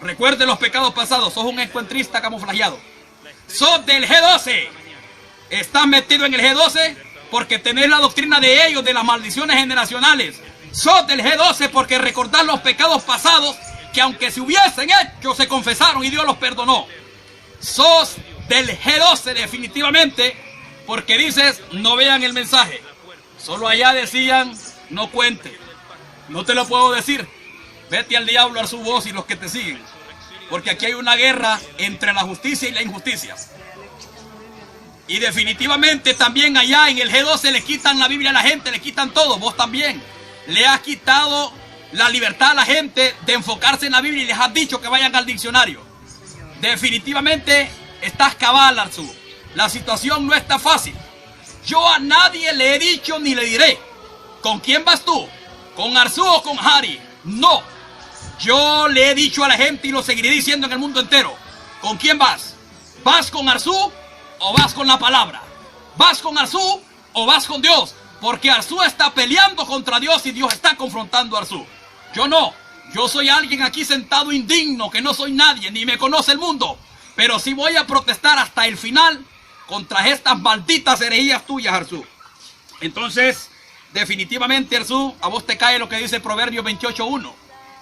recuerde los pecados pasados, sos un encuentrista camuflajeado. Sos del G12. Estás metido en el G12 porque tenés la doctrina de ellos, de las maldiciones generacionales. Sos del G12 porque recordás los pecados pasados que aunque se hubiesen hecho, se confesaron y Dios los perdonó. Sos del G12 definitivamente porque dices, no vean el mensaje. Solo allá decían, no cuente. No te lo puedo decir. Vete al diablo a su voz y los que te siguen. Porque aquí hay una guerra entre la justicia y la injusticia. Y definitivamente también allá en el G12 le quitan la Biblia a la gente, le quitan todo, vos también. le has quitado la libertad a la gente de enfocarse en la Biblia y les has dicho que vayan al diccionario. Definitivamente estás cabal, Arzú. La situación no está fácil. Yo a nadie le he dicho ni le diré: ¿con quién vas tú? ¿Con Arzú o con Harry? No. Yo le he dicho a la gente y lo seguiré diciendo en el mundo entero: ¿con quién vas? ¿Vas con Arzú o vas con la palabra? ¿Vas con Arzú o vas con Dios? Porque Arzú está peleando contra Dios y Dios está confrontando a Arzú. Yo no. Yo soy alguien aquí sentado indigno, que no soy nadie, ni me conoce el mundo. Pero sí voy a protestar hasta el final contra estas malditas herejías tuyas, Arzú. Entonces, definitivamente, Arzú, a vos te cae lo que dice Proverbios 28:1.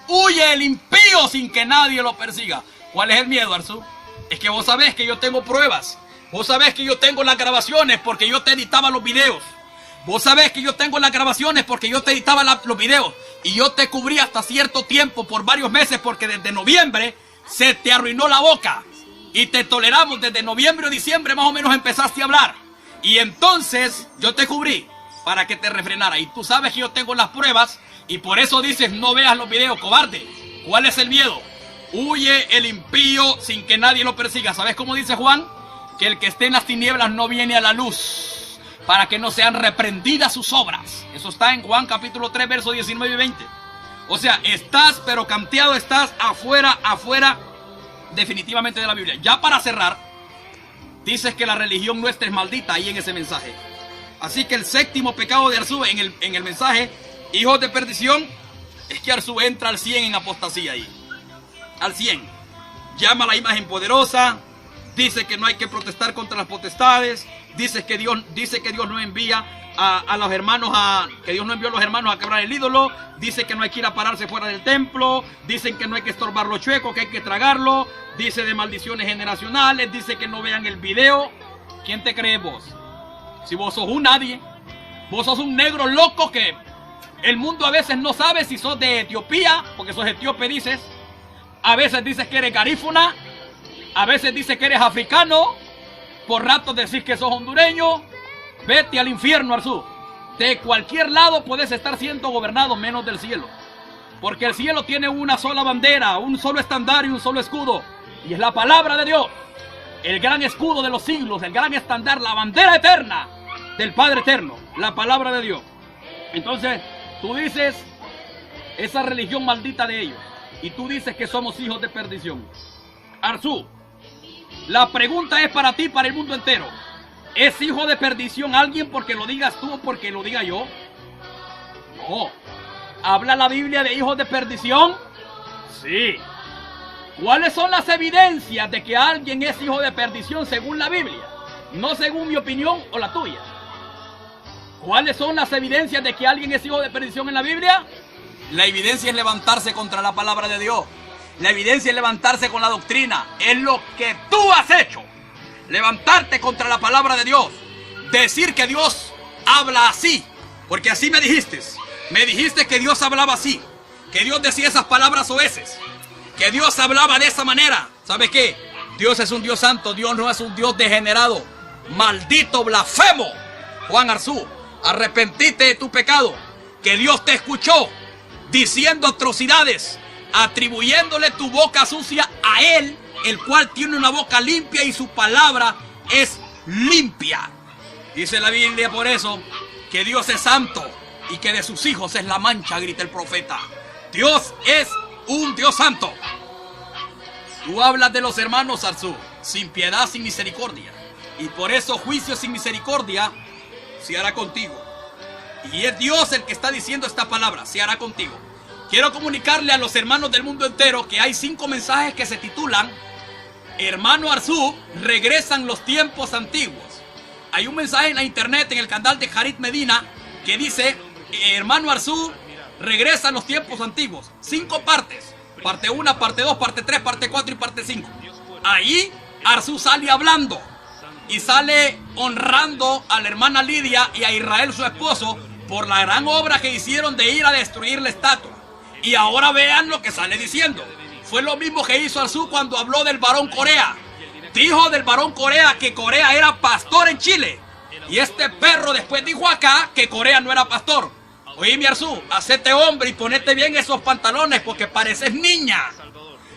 Huye el impío sin que nadie lo persiga. ¿Cuál es el miedo, Arzú? Es que vos sabés que yo tengo pruebas. Vos sabés que yo tengo las grabaciones porque yo te editaba los videos. Vos sabés que yo tengo las grabaciones porque yo te editaba los videos. Y yo te cubrí hasta cierto tiempo, por varios meses, porque desde noviembre se te arruinó la boca. Y te toleramos desde noviembre o diciembre, más o menos empezaste a hablar. Y entonces yo te cubrí para que te refrenara. Y tú sabes que yo tengo las pruebas y por eso dices: no veas los videos, cobarde. ¿Cuál es el miedo? Huye el impío sin que nadie lo persiga. ¿Sabes cómo dice Juan? Que el que esté en las tinieblas no viene a la luz, para que no sean reprendidas sus obras. Eso está en Juan capítulo 3, versos 19 y 20. O sea, estás, pero canteado estás, afuera definitivamente de la Biblia. Ya para cerrar, dices que la religión nuestra es maldita ahí en ese mensaje. Así que el séptimo pecado de Arzú en el mensaje, hijos de perdición, es que Arzú entra al 100 en apostasía ahí. Al 100. Llama a la imagen poderosa, dice que no hay que protestar contra las potestades, dice que Dios no envía a los hermanos que Dios no envió a los hermanos a quebrar el ídolo, dice que no hay que ir a pararse fuera del templo, dicen que no hay que estorbar lo chueco, que hay que tragarlo, dice de maldiciones generacionales, dice que no vean el video. ¿Quién te crees vos? Si vos sos un nadie, vos sos un negro loco que el mundo a veces no sabe si sos de Etiopía, porque sos etíope dices, a veces dices que eres garífuna, a veces dices que eres africano, por ratos decís que sos hondureño. Vete al infierno, Arzú. De cualquier lado puedes estar siendo gobernado, menos del cielo. Porque el cielo tiene una sola bandera, un solo estandarte y un solo escudo. Y es la palabra de Dios. El gran escudo de los siglos, el gran estandarte, la bandera eterna del Padre eterno. La palabra de Dios. Entonces, tú dices esa religión maldita de ellos. Y tú dices que somos hijos de perdición. Arzú, la pregunta es para ti, para el mundo entero. ¿Es hijo de perdición alguien porque lo digas tú o porque lo diga yo? No. ¿Habla la Biblia de hijos de perdición? Sí. ¿Cuáles son las evidencias de que alguien es hijo de perdición según la Biblia? No según mi opinión o la tuya. ¿Cuáles son las evidencias de que alguien es hijo de perdición en la Biblia? La evidencia es levantarse contra la palabra de Dios. La evidencia es levantarse con la doctrina. Es lo que tú has hecho. Levantarte contra la palabra de Dios. Decir que Dios habla así. Porque así me dijiste. Me dijiste que Dios hablaba así. Que Dios decía esas palabras oeces. Que Dios hablaba de esa manera. ¿Sabes qué? Dios es un Dios santo. Dios no es un Dios degenerado. Maldito blasfemo. Juan Arzú, arrepentite de tu pecado. Que Dios te escuchó diciendo atrocidades, atribuyéndole tu boca sucia a Él, el cual tiene una boca limpia y su palabra es limpia. Dice la Biblia por eso que Dios es santo y que de sus hijos es la mancha, grita el profeta. Dios es un Dios santo. Tú hablas de los hermanos, Arzú, sin piedad, sin misericordia. Y por eso juicio sin misericordia se hará contigo. Y es Dios el que está diciendo esta palabra, se hará contigo. Quiero comunicarle a los hermanos del mundo entero que hay 5 mensajes que se titulan Hermano Arzú, regresan los tiempos antiguos. Hay un mensaje en la internet, en el canal de Harit Medina, que dice Hermano Arzú, regresan los tiempos antiguos. 5 partes. Parte 1, parte 2, parte 3, parte 4 y parte 5. Ahí Arzú sale hablando y sale honrando a la hermana Lidia y a Israel su esposo por la gran obra que hicieron de ir a destruir la estatua. Y ahora vean lo que sale diciendo. Fue lo mismo que hizo Arzú cuando habló del varón Corea. Dijo del varón Corea que Corea era pastor en Chile. Y este perro después dijo acá que Corea no era pastor. Oíme, Arzú, hacete hombre y ponete bien esos pantalones porque pareces niña.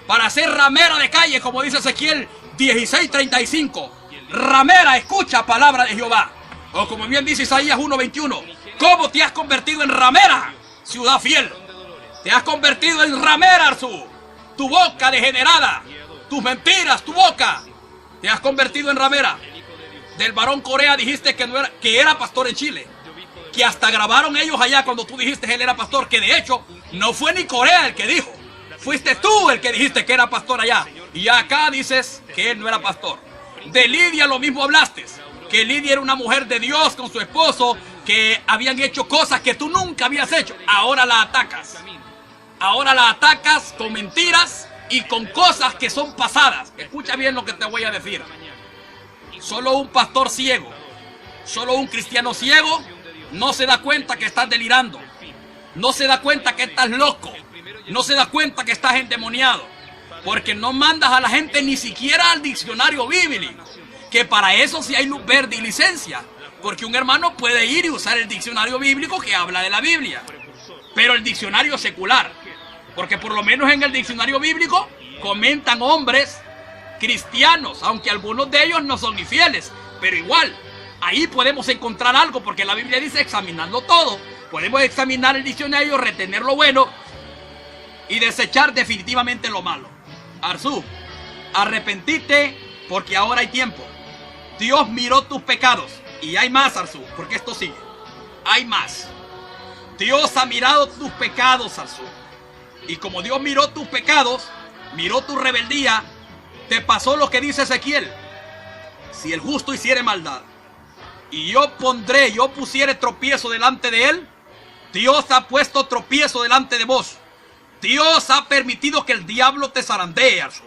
Para ser ramera de calle, como dice Ezequiel 16:35. Ramera, escucha palabra de Jehová. O como bien dice Isaías 1:21. ¿Cómo te has convertido en ramera, ciudad fiel? Te has convertido en ramera, Arzú. Tu boca degenerada, tus mentiras, tu boca. Te has convertido en ramera. Del varón Corea dijiste que era pastor en Chile. Que hasta grabaron ellos allá cuando tú dijiste que él era pastor. Que de hecho no fue ni Corea el que dijo. Fuiste tú el que dijiste que era pastor allá. Y acá dices que él no era pastor. De Lidia lo mismo hablaste. Que Lidia era una mujer de Dios con su esposo. Que habían hecho cosas que tú nunca habías hecho. Ahora la atacas. Ahora la atacas con mentiras y con cosas que son pasadas. Escucha bien lo que te voy a decir. Solo un pastor ciego, solo un cristiano ciego no se da cuenta que estás delirando. No se da cuenta que estás loco. No se da cuenta que estás endemoniado. Porque no mandas a la gente ni siquiera al diccionario bíblico. Que para eso sí hay luz verde y licencia. Porque un hermano puede ir y usar el diccionario bíblico que habla de la Biblia. Pero el diccionario secular. Porque por lo menos en el diccionario bíblico comentan hombres cristianos, aunque algunos de ellos no son infieles. Pero igual, ahí podemos encontrar algo, porque la Biblia dice examinando todo. Podemos examinar el diccionario, retener lo bueno y desechar definitivamente lo malo. Arzú, arrepentite porque ahora hay tiempo. Dios miró tus pecados. Y hay más, Arzú, porque esto sigue. Hay más. Dios ha mirado tus pecados, Arzú. Y como Dios miró tus pecados, miró tu rebeldía, te pasó lo que dice Ezequiel. Si el justo hiciere maldad, y yo pusiere tropiezo delante de él, Dios ha puesto tropiezo delante de vos. Dios ha permitido que el diablo te zarandee, Arzú.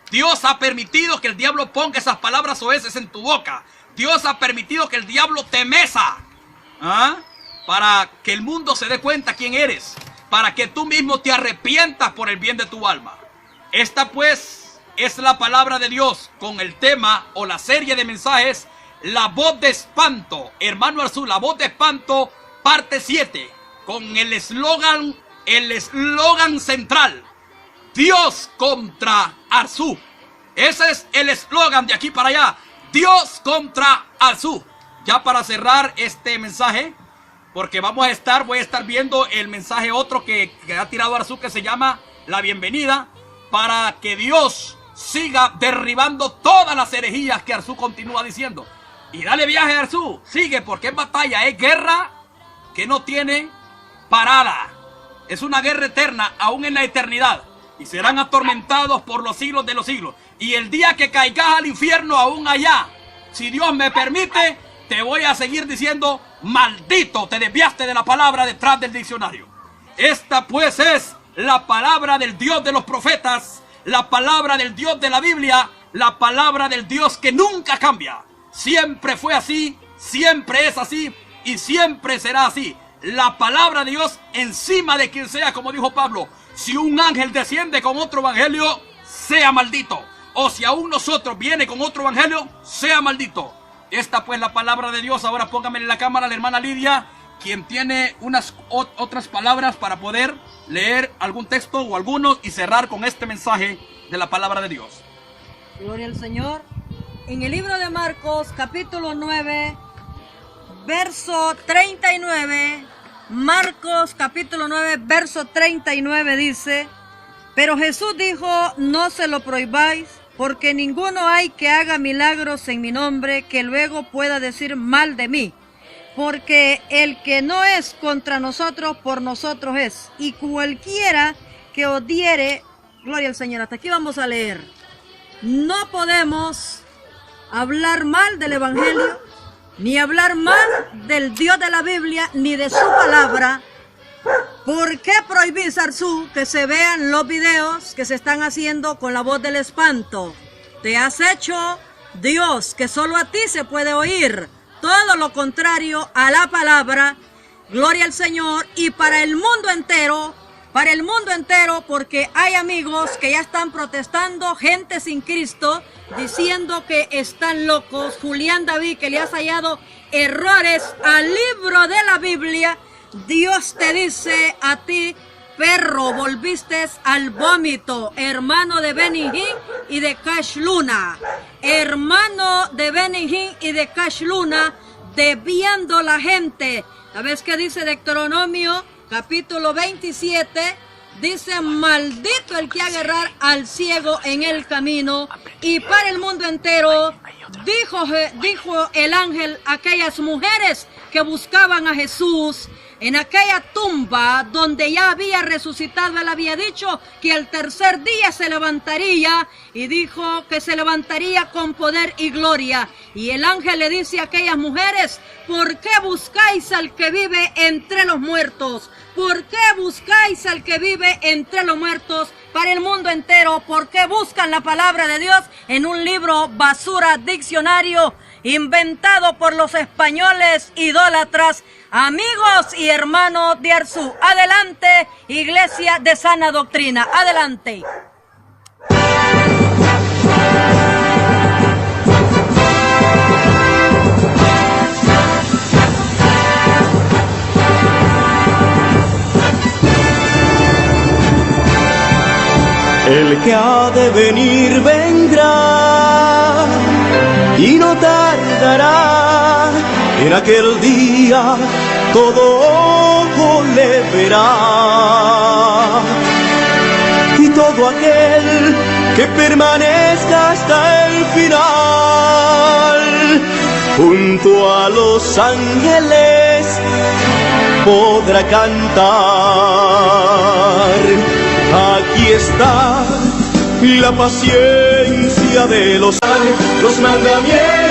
Dios ha permitido que el diablo ponga esas palabras oeces en tu boca. Dios ha permitido que el diablo te mesa. Para que el mundo se dé cuenta quién eres. Para que tú mismo te arrepientas por el bien de tu alma. Esta pues es la palabra de Dios con el tema o la serie de mensajes La Voz de Espanto. Hermano Arzú, La Voz de Espanto, parte 7. Con el eslogan central. Dios contra Arzú. Ese es el eslogan de aquí para allá. Dios contra Arzú. Ya para cerrar este mensaje, porque voy a estar viendo el mensaje otro que ha tirado Arzú, que se llama La Bienvenida, para que Dios siga derribando todas las herejías que Arzú continúa diciendo. Y dale viaje, Arzú, sigue, porque es batalla, es guerra que no tiene parada. Es una guerra eterna, aún en la eternidad. Y serán atormentados por los siglos de los siglos. Y el día que caigas al infierno, aún allá, si Dios me permite, te voy a seguir diciendo, maldito, te desviaste de la palabra detrás del diccionario. Esta pues es la palabra del Dios de los profetas, la palabra del Dios de la Biblia, la palabra del Dios que nunca cambia. Siempre fue así, siempre es así y siempre será así. La palabra de Dios encima de quien sea, como dijo Pablo. Si un ángel desciende con otro evangelio, sea maldito. O si aún nosotros viene con otro evangelio, sea maldito. Esta pues la palabra de Dios. Ahora póngame en la cámara a la hermana Lidia, quien tiene unas otras palabras para poder leer algún texto o algunos y cerrar con este mensaje de la palabra de Dios. Gloria al Señor. En el libro de Marcos, capítulo 9, verso 39... Marcos capítulo 9, verso 39 dice: pero Jesús dijo, no se lo prohibáis, porque ninguno hay que haga milagros en mi nombre, que luego pueda decir mal de mí. Porque el que no es contra nosotros, por nosotros es. Y cualquiera que odiere, gloria al Señor, hasta aquí vamos a leer. No podemos hablar mal del Evangelio, ni hablar mal del Dios de la Biblia, ni de su palabra. ¿Por qué prohibir, Arzú, que se vean los videos que se están haciendo con la voz del espanto? Te has hecho Dios, que solo a ti se puede oír. Todo lo contrario a la palabra, gloria al Señor, y para el mundo entero, porque hay amigos que ya están protestando, gente sin Cristo, diciendo que están locos. Julián David, que le has hallado errores al libro de la Biblia, Dios te dice a ti, perro, volviste al vómito, hermano de Benny Hinn y de Cash Luna. Hermano de Benny Hinn y de Cash Luna, desviando la gente. ¿Sabes qué dice Deuteronomio capítulo 27? Dice, maldito el que haga errar al ciego en el camino. Y para el mundo entero, dijo el ángel a aquellas mujeres que buscaban a Jesús en aquella tumba donde ya había resucitado. Él había dicho que el tercer día se levantaría, y dijo que se levantaría con poder y gloria. Y el ángel le dice a aquellas mujeres, ¿por qué buscáis al que vive entre los muertos? ¿Por qué buscáis al que vive entre los muertos? Para el mundo entero, ¿por qué buscan la palabra de Dios en un libro basura, diccionario inventado por los españoles idólatras? Amigos y hermanos de Arzú, adelante, Iglesia de Sana Doctrina, adelante. El que ha de venir vendrá y no tardará. En aquel día todo ojo le verá, y todo aquel que permanezca hasta el final, junto a los ángeles podrá cantar. Aquí está la paciencia de los mandamientos